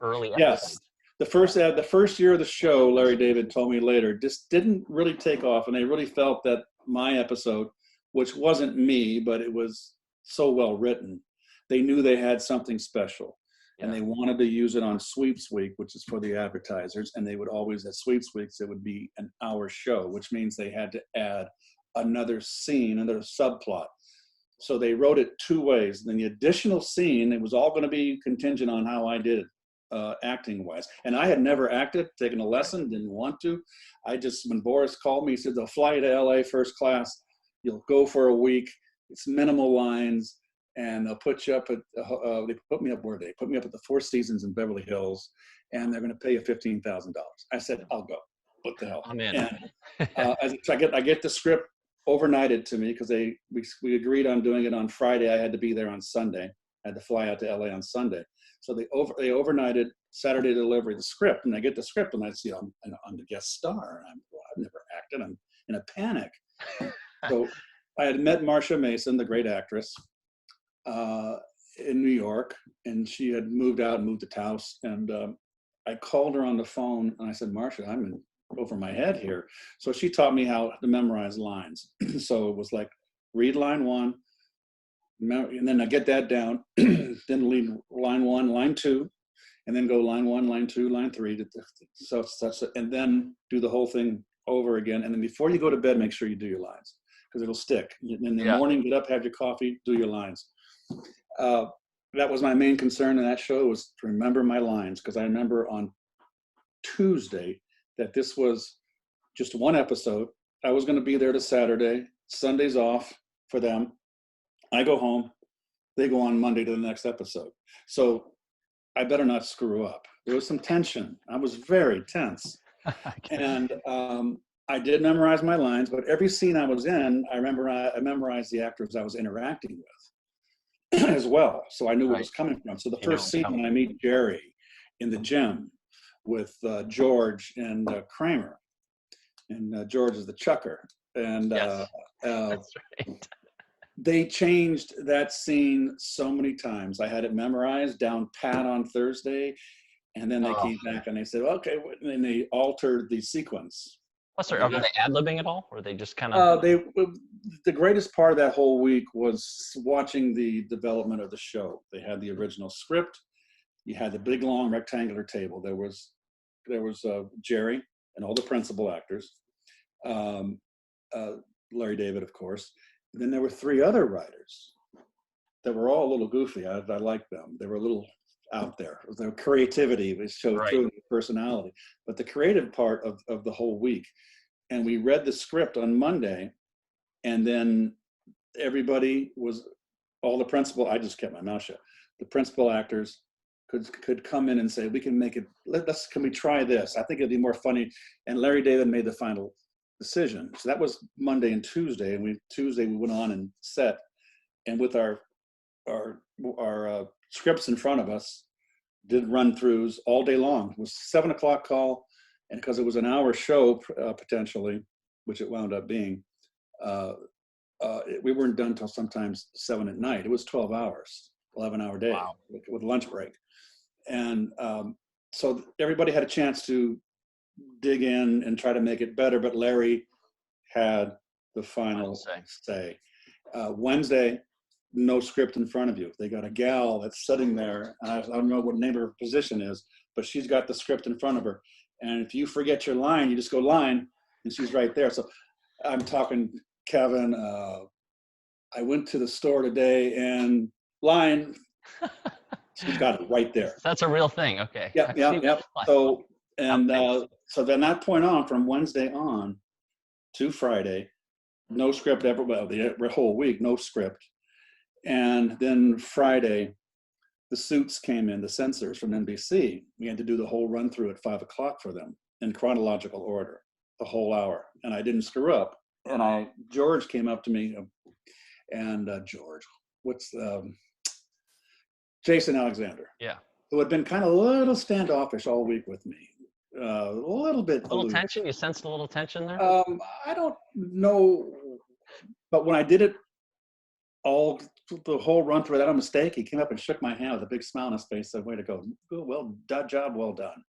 Speaker 1: early episodes.
Speaker 2: Yes. The first year of the show, Larry David told me later, just didn't really take off. And they really felt that my episode, which wasn't me, but it was so well written, they knew they had something special. Yeah. And they wanted to use it on Sweeps Week, which is for the advertisers. And they would always, at Sweeps Weeks, it would be an hour show, which means they had to add another scene, another subplot. So they wrote it two ways. Then the additional scene, it was all going to be contingent on how I did acting wise. And I had never acted, taken a lesson, didn't want to. When Boris called me, he said, they'll fly you to LA first class. You'll go for a week. It's minimal lines. And they'll put you up at, they put me up at the Four Seasons in Beverly Hills. And they're going to pay you $15,000. I said, I'll go. What the hell?
Speaker 1: I'm in.
Speaker 2: And so I get the script overnighted to me because we agreed on doing it on Friday. I had to be there on Sunday. I had to fly out to LA on Sunday. So they overnighted Saturday delivery the script, and I get the script, and I see I'm the guest star, and I've never acted. I'm in a panic. So I had met Marsha Mason, the great actress, in New York, and she had moved to Taos, and I called her on the phone, and I said, Marsha, I'm in over my head here. So she taught me how to memorize lines. So it was like, read line one, and then I get that down, then lead line one, line two, and then go line one, line two, line three, and then do the whole thing over again. And then before you go to bed, make sure you do your lines because it'll stick. In the morning, get up, have your coffee, do your lines. That was my main concern in that show, was to remember my lines, because I remember on Tuesday that this was just one episode. I was going to be there to Saturday, Sunday's off for them. I go home, they go on Monday to the next episode. So I better not screw up. There was some tension. I was very tense. And I did memorize my lines, but every scene I was in, I memorized the actors I was interacting with as well. So I knew what
Speaker 1: Right.
Speaker 2: was coming from. So the
Speaker 1: You know
Speaker 2: first
Speaker 1: what's
Speaker 2: scene
Speaker 1: coming.
Speaker 2: when I meet Jerry in the gym with George and Kramer, and George is the chucker, and
Speaker 1: Yes.
Speaker 2: uh,
Speaker 1: That's right.
Speaker 2: they changed that scene so many times. I had it memorized down pat on Thursday, and then they
Speaker 1: Oh,
Speaker 2: came back and they said, okay, and they altered the sequence.
Speaker 1: plus,
Speaker 2: They
Speaker 1: are they ad-libbing at all, or are they just kind of?
Speaker 2: They the greatest part of that whole week was watching the development of the show. They had the original script. You had the big long rectangular table. There was Jerry and all the principal actors, um, uh, Larry David, of course. And then there were three other writers that were all a little goofy. I liked them. They were a little out there. Their creativity was showed
Speaker 1: Right.
Speaker 2: through in their personality. But the creative part of the whole week, and we read the script on Monday, and then everybody was, all the principal, I just kept my mouth shut. The principal actors could come in and say, we can make it, can we try this? I think it'd be more funny. And Larry David made the final decision. So that was Monday and Tuesday. And Tuesday we went on and set, and with our scripts in front of us, did run throughs all day long. It was 7 o'clock call. And because it was an hour show potentially, which it wound up being, we weren't done till sometimes 7 at night. It was 12 hours, 11-hour day.
Speaker 1: Wow.
Speaker 2: with lunch break. And so everybody had a chance to dig in and try to make it better, but Larry had the final say. Wednesday, no script in front of you. They got a gal that's sitting there. I don't know what name her position is, but she's got the script in front of her. And if you forget your line, you just go line, and she's right there. So I'm talking, Kevin, I went to the store today and line, she's got it right there.
Speaker 1: That's a real thing. Okay.
Speaker 2: Yep. So, and so then that point on, from Wednesday on to Friday, no script ever, well, the whole week, no script. And then Friday, the suits came in, the censors from NBC. We had to do the whole run through at 5 o'clock for them in chronological order, the whole hour. And I didn't screw up. And George came up to me, and George, Jason Alexander.
Speaker 1: Yeah.
Speaker 2: Who had been kind of a little standoffish all week with me. A little bit.
Speaker 1: A little tension? You sensed a little tension there?
Speaker 2: I don't know. But when I did it the whole run through without a mistake, he came up and shook my hand with a big smile on his face, said, way to go. Well, job well done.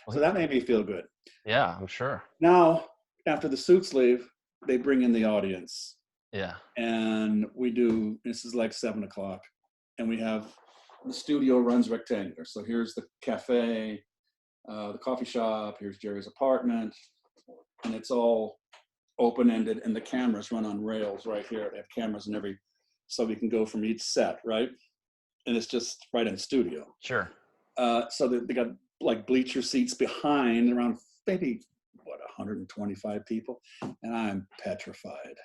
Speaker 2: So that made me feel good.
Speaker 1: Yeah, I'm sure.
Speaker 2: Now, after the suits leave, they bring in the audience.
Speaker 1: Yeah.
Speaker 2: And this is like 7 o'clock, and we have, the studio runs rectangular. So here's the cafe, the coffee shop, here's Jerry's apartment, and it's all open-ended, and the cameras run on rails right here. They have cameras in so we can go from each set, right? And it's just right in the studio.
Speaker 1: Sure.
Speaker 2: So they got like bleacher seats behind, around maybe, 125 people, and I'm petrified.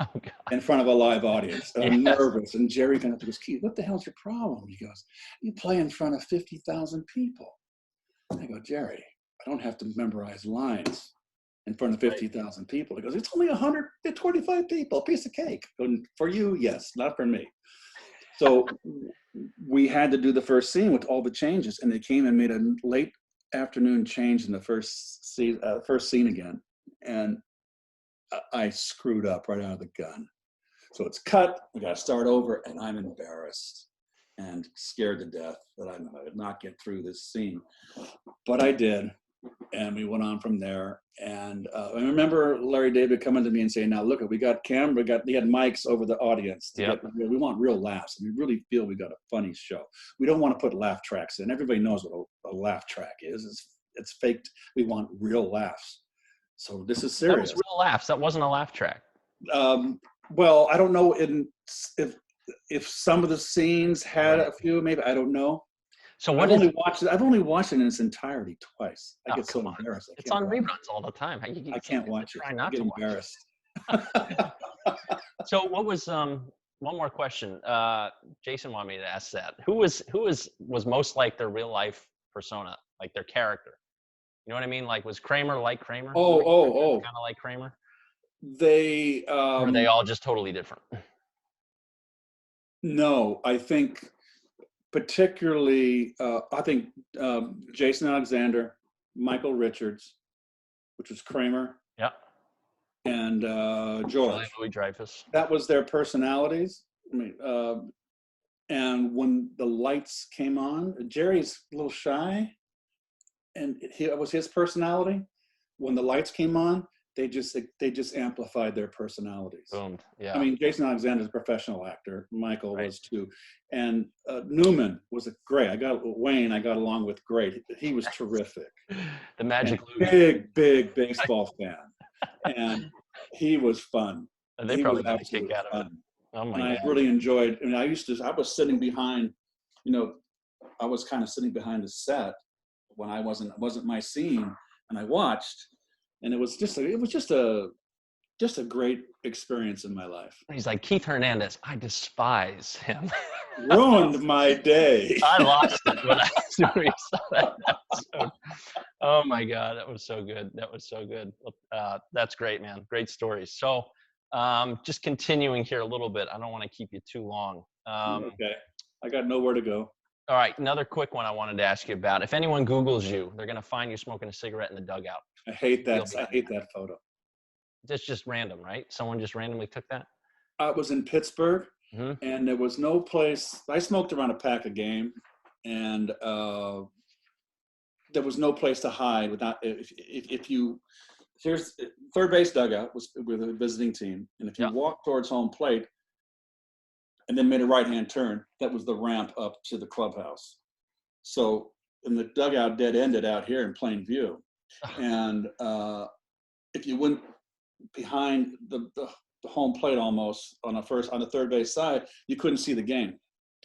Speaker 2: Oh, God. In front of a live audience. I'm nervous. And Jerry kind of goes, Keith, what the hell's your problem? He goes, you play in front of 50,000 people. I go, Jerry, I don't have to memorize lines in front of 50,000 people. He goes, it's only 125 people, a piece of cake. And for you, yes, not for me. So we had to do the first scene with all the changes, and they came and made a late afternoon change in the first scene again. And I screwed up right out of the gun. So it's cut, we got to start over, and I'm embarrassed and scared to death that I would not get through this scene. But I did, and we went on from there. And I remember Larry David coming to me and saying, now look, we got camera, they had mics over the audience. We want real laughs. We really feel we got a funny show. We don't want to put laugh tracks in. Everybody knows what a laugh track is. It's faked. We want real laughs. So this is serious.
Speaker 1: That was real laughs. That wasn't a laugh track.
Speaker 2: Well, I don't know if some of the scenes had a few, maybe, I don't know. So I've only watched it in its entirety twice. I get so embarrassed.
Speaker 1: It's on reruns all the time.
Speaker 2: I can't watch it. I get embarrassed.
Speaker 1: So what was one more question? Jason wanted me to ask that. Who was most like their real life persona, like their character? You know what I mean? Like, was Kramer like Kramer?
Speaker 2: Oh.
Speaker 1: Kind of like Kramer?
Speaker 2: They
Speaker 1: Or are they all just totally different?
Speaker 2: no, I think particularly Jason Alexander, Michael Richards, which was Kramer,
Speaker 1: Yeah.
Speaker 2: and George.
Speaker 1: Louis-Dreyfus.
Speaker 2: That was their personalities. I mean, and when the lights came on, Jerry's a little shy, and it was his personality. When the lights came on, they just amplified their personalities.
Speaker 1: Boomed. Yeah.
Speaker 2: I mean, Jason Alexander's a professional actor. Michael was too, and Newman was great. I got along with great. He was terrific.
Speaker 1: The Magic
Speaker 2: Louie. Big baseball fan, and he was fun.
Speaker 1: They probably got a kick out of it. Oh my God.
Speaker 2: I really enjoyed. I mean, I was sitting behind. I was kind of sitting behind the set when it wasn't my scene, and I watched, and it was just a great experience in my life.
Speaker 1: He's like, Keith Hernandez, I despise him.
Speaker 2: Ruined my day.
Speaker 1: I lost it when I saw that episode. Oh my God, that was so good. That's great, man. Great stories. So just continuing here a little bit. I don't want to keep you too long.
Speaker 2: Okay. I got nowhere to go.
Speaker 1: All right, another quick one I wanted to ask you about. If anyone Googles you, they're going to find you smoking a cigarette in the dugout.
Speaker 2: I hate that photo.
Speaker 1: Just random, right? Someone just randomly took that?
Speaker 2: I was in Pittsburgh, and there was no place. I smoked around a pack a game, and there was no place to hide without. Here's third base dugout was with a visiting team, and if you walk towards home plate, and then made a right-hand turn, that was the ramp up to the clubhouse. So, and the dugout dead ended out here in plain view, and if you went behind the home plate almost on the third base side, you couldn't see the game.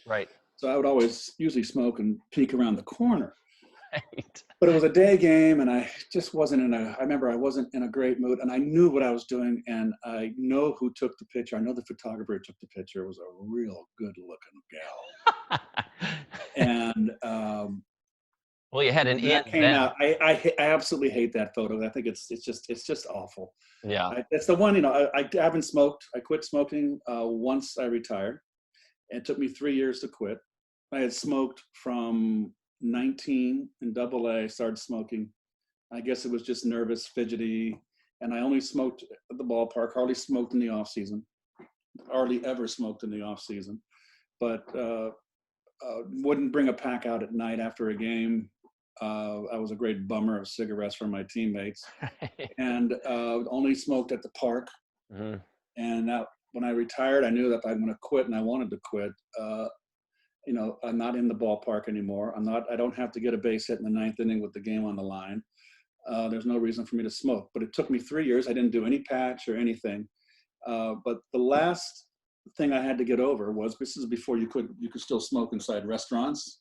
Speaker 1: Right.
Speaker 2: So I would usually smoke and peek around the corner.
Speaker 1: Right.
Speaker 2: But it was a day game, and I just wasn't I remember I wasn't in a great mood, and I knew what I was doing, and I know who took the picture. I know the photographer who took the picture. It was a real good looking gal. And
Speaker 1: well, you had an
Speaker 2: that came out. I absolutely hate that photo. I think it's just awful.
Speaker 1: Yeah.
Speaker 2: It's the one, I haven't smoked. I quit smoking once I retired. It took me 3 years to quit. I had smoked from 19 in AA, started smoking. I guess it was just nervous, fidgety, and I only smoked at the ballpark, hardly smoked in the off season, hardly ever smoked in the off season, but wouldn't bring a pack out at night after a game. I was a great bummer of cigarettes from my teammates, and only smoked at the park.
Speaker 1: Mm-hmm.
Speaker 2: And when I retired, I knew that I'm going to quit, and I wanted to quit. I'm not in the ballpark anymore. I don't have to get a base hit in the ninth inning with the game on the line. There's no reason for me to smoke. But it took me 3 years. I didn't do any patch or anything. But the last thing I had to get over was, this is before you could still smoke inside restaurants,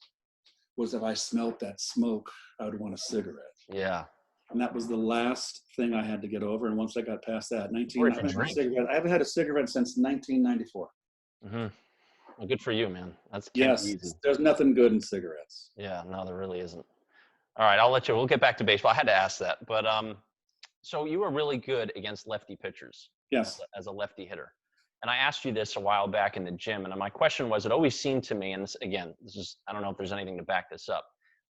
Speaker 2: was if I smelled that smoke, I would want a cigarette.
Speaker 1: Yeah.
Speaker 2: And that was the last thing I had to get over. And once I got past that, I haven't had a cigarette since 1994.
Speaker 1: Mm-hmm. Well, good for you, man.
Speaker 2: Yes, easy. There's nothing good in cigarettes.
Speaker 1: Yeah, no, there really isn't. All right, we'll get back to baseball. I had to ask that. But so you were really good against lefty pitchers.
Speaker 2: Yes.
Speaker 1: As a lefty hitter. And I asked you this a while back in the gym, and my question was, it always seemed to me, and this is, I don't know if there's anything to back this up,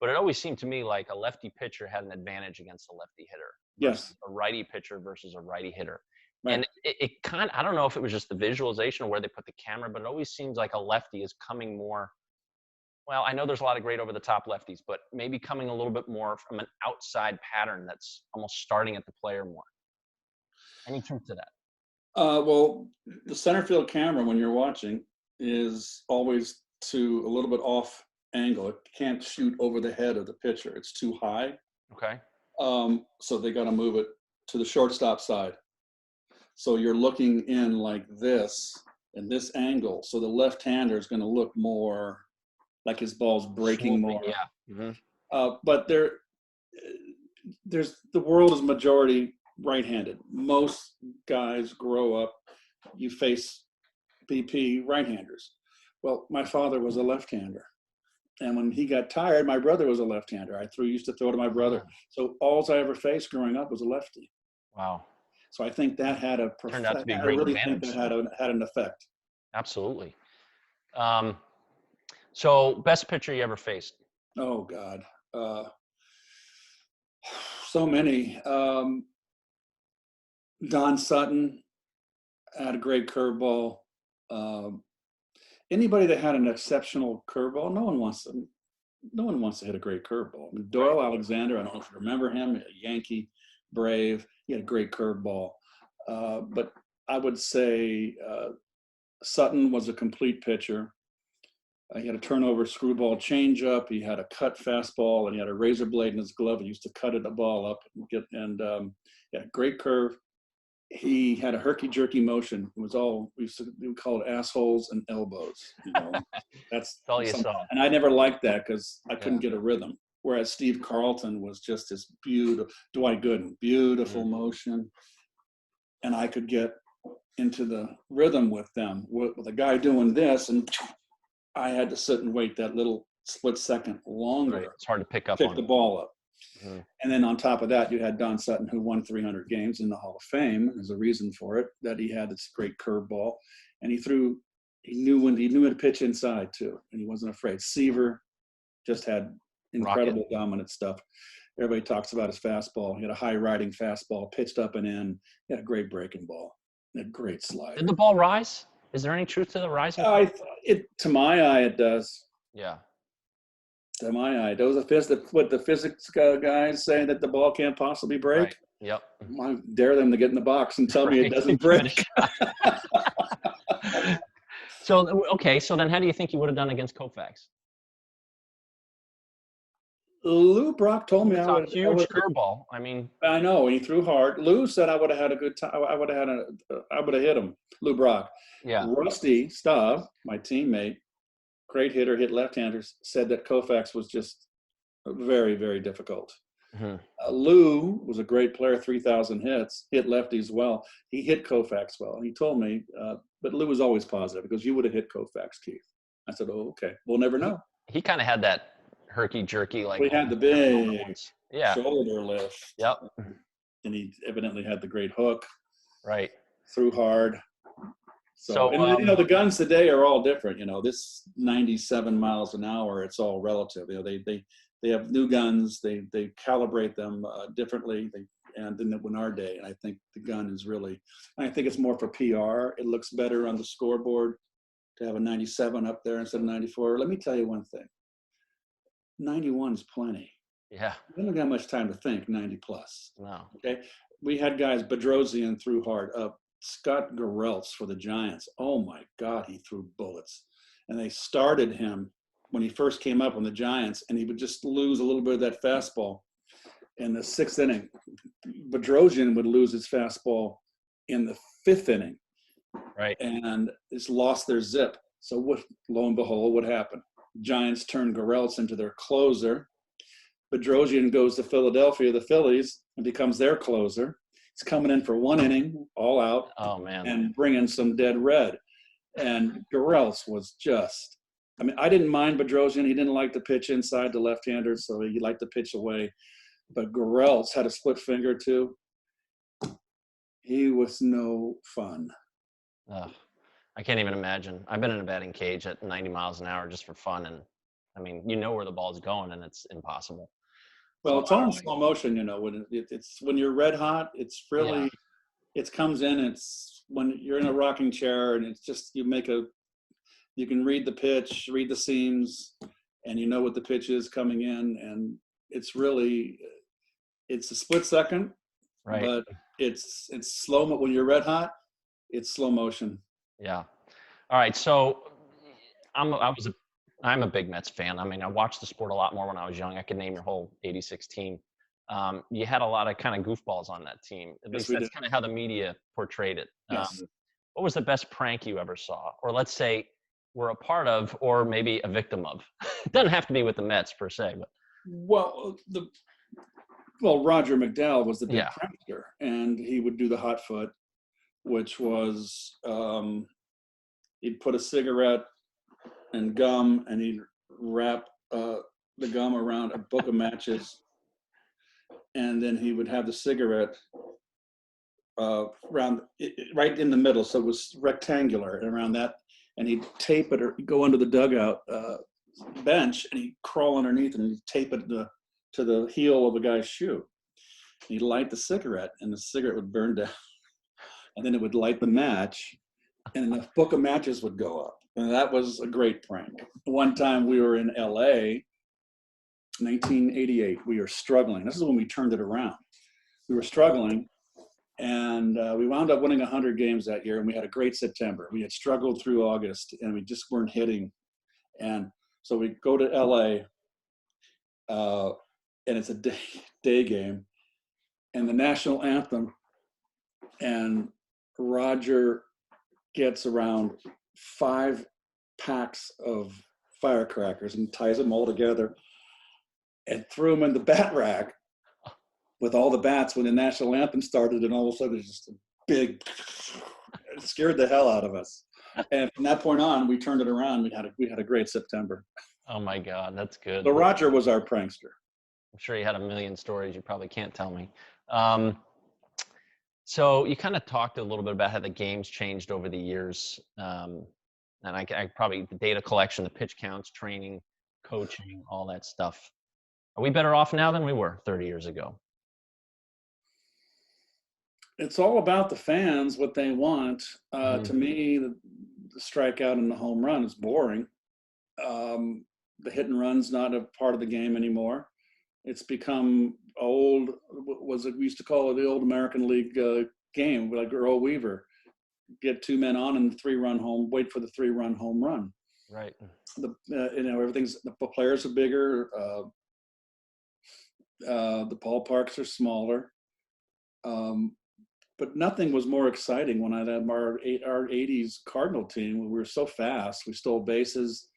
Speaker 1: but it always seemed to me like a lefty pitcher had an advantage against a lefty hitter.
Speaker 2: Yes.
Speaker 1: A righty pitcher versus a righty hitter.
Speaker 2: Right.
Speaker 1: And it kind of, I don't know if it was just the visualization or where they put the camera, but it always seems like a lefty is coming more, well, I know there's a lot of great over-the-top lefties, but maybe coming a little bit more from an outside pattern that's almost starting at the player more. Any truth to that?
Speaker 2: Well, the center field camera, when you're watching, is always to a little bit off angle. It can't shoot over the head of the pitcher. It's too high.
Speaker 1: Okay.
Speaker 2: So they got to move it to the shortstop side. So you're looking in like this, in this angle. So the left-hander is going to look more like his ball's breaking more.
Speaker 1: Yeah.
Speaker 2: Mm-hmm. But there's the world is majority right-handed. Most guys grow up, you face BP right-handers. Well, my father was a left-hander, And when he got tired, my brother was a left-hander. Used to throw to my brother. So all I ever faced growing up was a lefty.
Speaker 1: Wow.
Speaker 2: So I think that had
Speaker 1: Turned out to be a
Speaker 2: I
Speaker 1: great
Speaker 2: really think
Speaker 1: advantage.
Speaker 2: that had an effect.
Speaker 1: Absolutely. So best pitcher you ever faced?
Speaker 2: Oh God, so many. Don Sutton had a great curveball. Anybody that had an exceptional curveball, no one wants to hit a great curveball. I mean, Doyle Alexander, I don't know if you remember him, a Yankee, Brave. He had a great curveball. But I would say Sutton was a complete pitcher. He had a turnover screwball changeup. He had a cut fastball, and he had a razor blade in his glove. He used to cut the ball up yeah, great curve. He had a herky-jerky motion. It was all we would call it assholes and elbows. That's
Speaker 1: all you saw.
Speaker 2: And I never liked that because I couldn't get a rhythm. Whereas Steve Carlton was just this beautiful, Dwight Gooden, beautiful motion, and I could get into the rhythm with them. With a guy doing this, and I had to sit and wait that little split second longer.
Speaker 1: Right. It's hard to pick
Speaker 2: the ball up. And then on top of that, you had Don Sutton, who won 300 games in the Hall of Fame. There's a reason for it, that he had this great curveball, and he knew when to pitch inside too, and he wasn't afraid. Seaver just had incredible dominant stuff. Everybody talks about his fastball. He had a high riding fastball, pitched up and in. He had a great breaking ball, a great slide.
Speaker 1: Did the ball rise? Is there any truth to the rising?
Speaker 2: To my eye, it does.
Speaker 1: Yeah.
Speaker 2: To my eye, those are what the physics guys say, that the ball can't possibly break.
Speaker 1: Right. Yep.
Speaker 2: I dare them to get in the box and tell me it doesn't break.
Speaker 1: So then how do you think you would have done against Koufax?
Speaker 2: Lou Brock told me
Speaker 1: I would huge curveball. I mean,
Speaker 2: I know he threw hard. Lou said I would have had a good time. I would have hit him. Lou Brock.
Speaker 1: Yeah.
Speaker 2: Rusty Staub, my teammate, great hitter, hit left-handers, said that Koufax was just very, very difficult. Lou was a great player, 3,000 hits, hit lefties well. He hit Koufax well. And he told me, but Lou was always positive because you would have hit Koufax, Keith. I said, oh, okay. We'll never know.
Speaker 1: He kind of had that herky-jerky.
Speaker 2: We had the big
Speaker 1: shoulder
Speaker 2: lift.
Speaker 1: Yep.
Speaker 2: And he evidently had the great hook.
Speaker 1: Right.
Speaker 2: Threw hard. So the guns today are all different. This 97 miles an hour, it's all relative. They have new guns. They calibrate them differently. Than in our day. And I think the gun is I think it's more for PR. It looks better on the scoreboard to have a 97 up there instead of 94. Let me tell you one thing. 91 is plenty.
Speaker 1: Yeah.
Speaker 2: We don't got much time to think 90 plus.
Speaker 1: No.
Speaker 2: Okay. We had guys, Bedrosian threw hard. Scott Garrelts for the Giants. Oh my God, he threw bullets. And they started him when he first came up on the Giants, and he would just lose a little bit of that fastball. In the 6th inning, Bedrosian would lose his fastball in the 5th inning.
Speaker 1: Right.
Speaker 2: And it's lost their zip. So lo and behold, what happened? Giants turned Garrelts into their closer. Bedrosian goes to Philadelphia, the Phillies, and becomes their closer. He's coming in for 1 inning, all out.
Speaker 1: Oh, man.
Speaker 2: And bringing some dead red. And Garrelts was just, I didn't mind Bedrosian. He didn't like to pitch inside the left-handers, so he liked to pitch away. But Garrelts had a split finger, too. He was no fun.
Speaker 1: I can't even imagine. I've been in a batting cage at 90 miles an hour just for fun. And, where the ball's going, and it's impossible.
Speaker 2: Well, it's all in slow motion, when you're red hot, it's really, it comes in, it's when you're in a rocking chair, and it's just, you can read the pitch, read the seams, and you know what the pitch is coming in, and it's a split second,
Speaker 1: right?
Speaker 2: But it's slow. When you're red hot, it's slow motion.
Speaker 1: Yeah. All right. So I'm a big Mets fan. I watched the sport a lot more when I was young. I could name your whole 86 team. You had a lot of kind of goofballs on that team. At least that's kind of how the media portrayed it.
Speaker 2: Yes.
Speaker 1: What was the best prank you ever saw? Or let's say were a part of, or maybe a victim of? It doesn't have to be with the Mets per se, but.
Speaker 2: Well, Roger McDowell was the big prankster, and he would do the hot foot, which was he'd put a cigarette and gum, and he'd wrap the gum around a book of matches, and then he would have the cigarette around right in the middle, so it was rectangular, and around that, and he'd tape it or go under the dugout bench, and he'd crawl underneath and he'd tape it to the heel of a guy's shoe. He'd light the cigarette, and the cigarette would burn down, and then it would light the match, and the book of matches would go up. And that was a great prank. One time we were in LA, 1988. We were struggling. This is when we turned it around. We were struggling, and we wound up winning 100 games that year, and we had a great September. We had struggled through August, and we just weren't hitting. And so we go to LA, and it's a day game, and the national anthem, and Roger gets around 5 packs of firecrackers and ties them all together and threw them in the bat rack with all the bats when the national anthem started, and all of a sudden there's just a big, it scared the hell out of us. And from that point on, we turned it around. We had a great September.
Speaker 1: Oh my God, that's good.
Speaker 2: So Roger was our prankster.
Speaker 1: I'm sure you had a million stories you probably can't tell me. So you kind of talked a little bit about how the game's changed over the years. And I probably, the data collection, the pitch counts, training, coaching, all that stuff. Are we better off now than we were 30 years ago?
Speaker 2: It's all about the fans, what they want. To me, the strikeout and the home run is boring. The hit and run's not a part of the game anymore. It's become old, we used to call it the old American League game, like Earl Weaver. Get 2 men on and 3-run home, wait for the 3-run home run.
Speaker 1: Right.
Speaker 2: Everything's, the players are bigger. The ballparks are smaller. But nothing was more exciting when I had our 80s Cardinal team. We were so fast. We stole bases.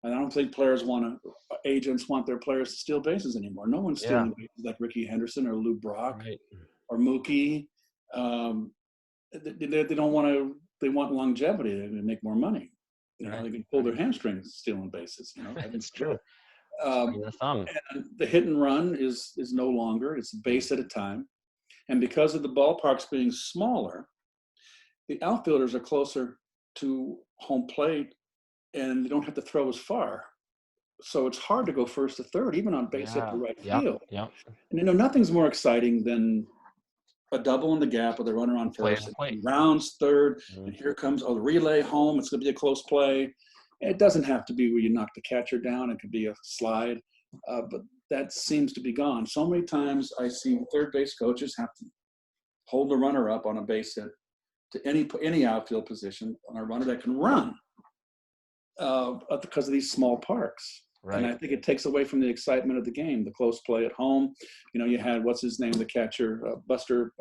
Speaker 2: And I don't think agents want their players to steal bases anymore. No one's stealing bases like Ricky Henderson or Lou Brock or Mookie. They don't want to. They want longevity. They make more money. They can pull their hamstrings stealing bases.
Speaker 1: It's true.
Speaker 2: And the hit and run is no longer. It's a base at a time. And because of the ballparks being smaller, the outfielders are closer to home plate, and they don't have to throw as far. So it's hard to go first to third, even on base hit to right field.
Speaker 1: Yeah.
Speaker 2: And nothing's more exciting than a double in the gap with a runner on first. Rounds third, and here comes a relay home. It's going to be a close play. It doesn't have to be where you knock the catcher down. It could be a slide, but that seems to be gone. So many times I see third base coaches have to hold the runner up on a base hit to any outfield position on a runner that can run because of these small parks. Right. And I think it takes away from the excitement of the game, the close play at home. You had, what's his name, the catcher, Buster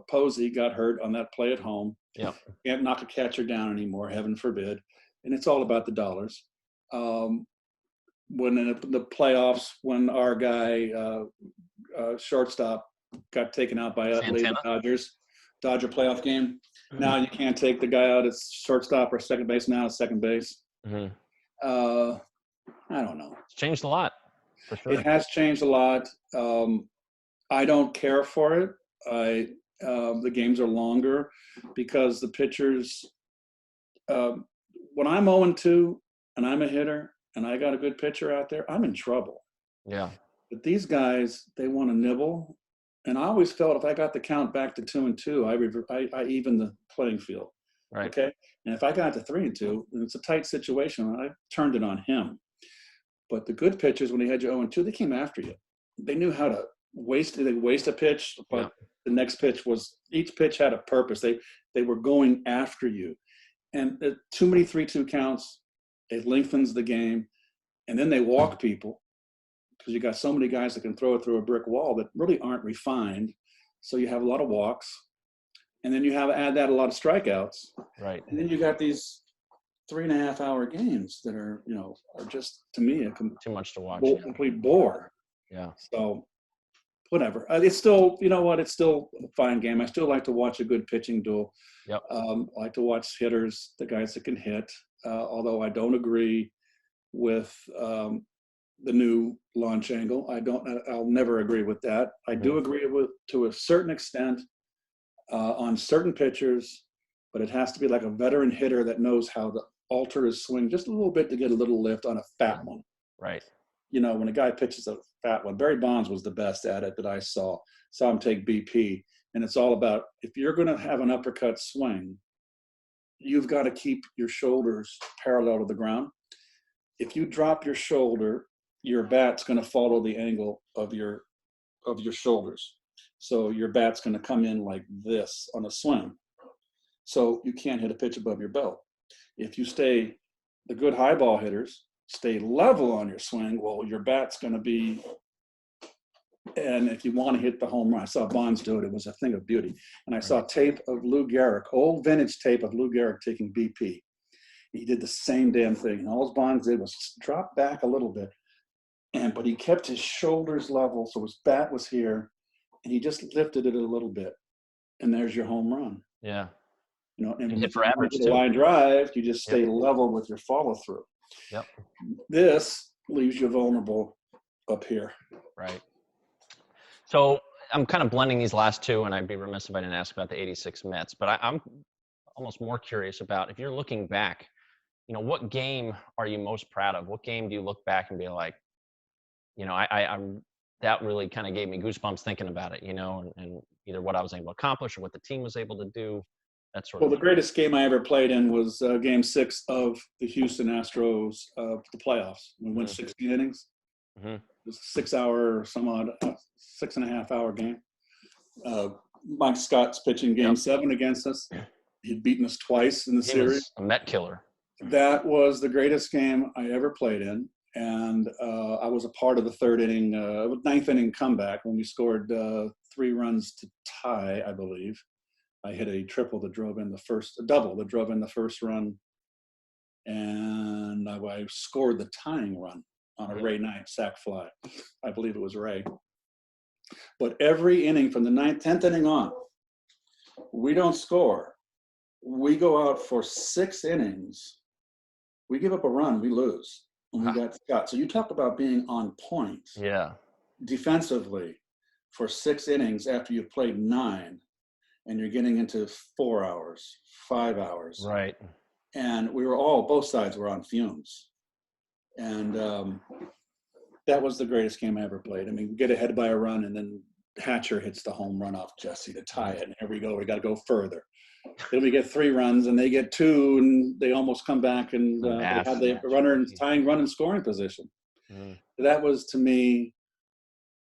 Speaker 2: Posey got hurt on that play at home. Yeah. Can't knock a catcher down anymore, heaven forbid. And it's all about the dollars. When in the playoffs, when our guy, shortstop, got taken out by the Dodger playoff game, now you can't take the guy out at shortstop or second base, now it's second base. I don't know.
Speaker 1: It's changed a lot, for sure.
Speaker 2: It has changed a lot. I don't care for it. The games are longer because the pitchers, when I'm 0-2 and I'm a hitter and I got a good pitcher out there, I'm in trouble.
Speaker 1: Yeah.
Speaker 2: But these guys, they want to nibble. And I always felt if I got the count back to 2-2, I even the playing field.
Speaker 1: Right.
Speaker 2: Okay. And if I got to 3-2, and it's a tight situation, I turned it on him. But the good pitchers, when they had you 0-2, they came after you. They knew how to waste a pitch, but the next pitch each pitch had a purpose. They were going after you. And too many 3-2 counts, it lengthens the game. And then they walk people because you got so many guys that can throw it through a brick wall that really aren't refined. So you have a lot of walks. And then you add that a lot of strikeouts. Right. And then you got these 3.5-hour games that are just, to me,
Speaker 1: too much to watch.
Speaker 2: Complete bore.
Speaker 1: Yeah.
Speaker 2: So whatever. It's still, it's still a fine game. I still like to watch a good pitching duel. Yep. I like to watch hitters, the guys that can hit, although I don't agree with the new launch angle. I'll never agree with that. I do agree with, to a certain extent, on certain pitchers, but it has to be like a veteran hitter that knows how to alter his swing just a little bit to get a little lift on a fat one.
Speaker 1: Right.
Speaker 2: You know, when a guy pitches a fat one, Barry Bonds was the best at it that I saw him take BP. And it's all about, if you're going to have an uppercut swing, you've got to keep your shoulders parallel to the ground. If you drop your shoulder, your bat's going to follow the angle of your shoulders. So your bat's going to come in like this on a swing. So you can't hit a pitch above your belt. If you stay, the good high ball hitters stay level on your swing, well, your bat's going to be, and if you want to hit the home run, I saw Bonds do it. It was a thing of beauty. And I saw tape of Lou Gehrig, old vintage tape of Lou Gehrig taking BP. He did the same damn thing. And all Bonds did was drop back a little bit. But he kept his shoulders level, so his bat was here, and he just lifted it a little bit. And there's your home run.
Speaker 1: Yeah.
Speaker 2: You know, and
Speaker 1: hit
Speaker 2: if
Speaker 1: for
Speaker 2: you
Speaker 1: average
Speaker 2: do a
Speaker 1: too.
Speaker 2: line drive, you just stay level with your follow through.
Speaker 1: Yep.
Speaker 2: This leaves you vulnerable up here.
Speaker 1: Right. So I'm kind of blending these last two, and I'd be remiss if I didn't ask about the 86 Mets. But I'm almost more curious about, if you're looking back, you know, what game are you most proud of? What game do you look back and be like, you know, I'm that really kind of gave me goosebumps thinking about it, you know, and either what I was able to accomplish or what the team was able to do, that sort
Speaker 2: Well,
Speaker 1: of
Speaker 2: the
Speaker 1: thing.
Speaker 2: greatest game I ever played in was Game 6 of the Houston Astros, the playoffs. We went 16 innings. It was a 6 hour or some odd, 6.5 hour game. Mike Scott's pitching Game 7 against us. He'd beaten us twice in the series.
Speaker 1: He was a Met killer.
Speaker 2: That was the greatest game I ever played in. And I was a part of the third inning, ninth inning comeback when we scored 3 runs to tie, I believe. I hit a triple that drove in a double that drove in the first run. And I scored the tying run on a Ray Knight sac fly. I believe it was Ray. But every inning from the 9th, 10th inning on, we don't score. We go out for 6 innings. We give up a run, we lose. And we got Scott. So you talk about being on point.
Speaker 1: Yeah. Defensively
Speaker 2: for 6 innings after you've played 9, and you're getting into 4 hours, 5 hours.
Speaker 1: Right.
Speaker 2: And we were both sides were on fumes. And that was the greatest game I ever played. I mean, we get ahead by a run, and then Hatcher hits the home run off Jesse to tie it. And here we go. We got to go further. Then we get 3 runs, and they get 2, and they almost come back, and they had the runner in tying run in scoring position. That was, to me,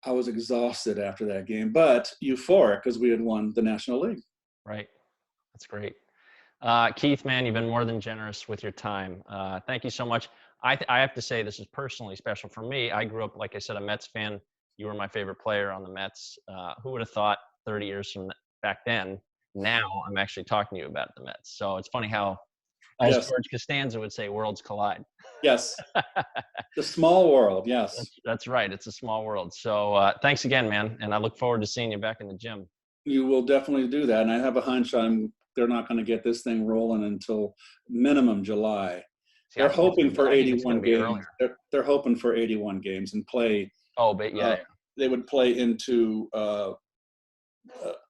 Speaker 2: I was exhausted after that game, but euphoric because we had won the National League.
Speaker 1: Right. That's great. Keith, man, you've been more than generous with your time. Thank you so much. I have to say this is personally special for me. I grew up, like I said, a Mets fan. You were my favorite player on the Mets. Who would have thought 30 years from back then, now I'm actually talking to you about the Mets. So it's funny how, as George Costanza would say, worlds collide.
Speaker 2: Yes. The small world, yes.
Speaker 1: That's right. It's a small world. So thanks again, man. And I look forward to seeing you back in the gym.
Speaker 2: You will definitely do that. And I have a hunch they're not going to get this thing rolling until minimum July. See, they're hoping for 81 games. They're hoping for 81 games and play.
Speaker 1: Oh, but
Speaker 2: they would play into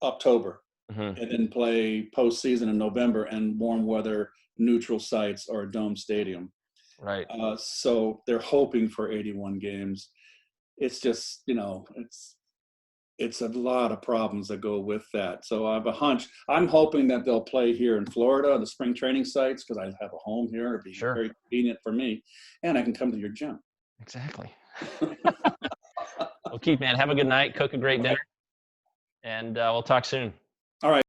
Speaker 2: October and then play postseason in November and warm weather neutral sites or a dome stadium.
Speaker 1: Right.
Speaker 2: So they're hoping for 81 games. It's just, you know, it's a lot of problems that go with that. So I have a hunch. I'm hoping that they'll play here in Florida, the spring training sites, because I have a home here. It'd be very convenient for me, and I can come to your gym.
Speaker 1: Exactly. Well, Keith, man, have a good night. Cook a great dinner, and we'll talk soon.
Speaker 2: All right.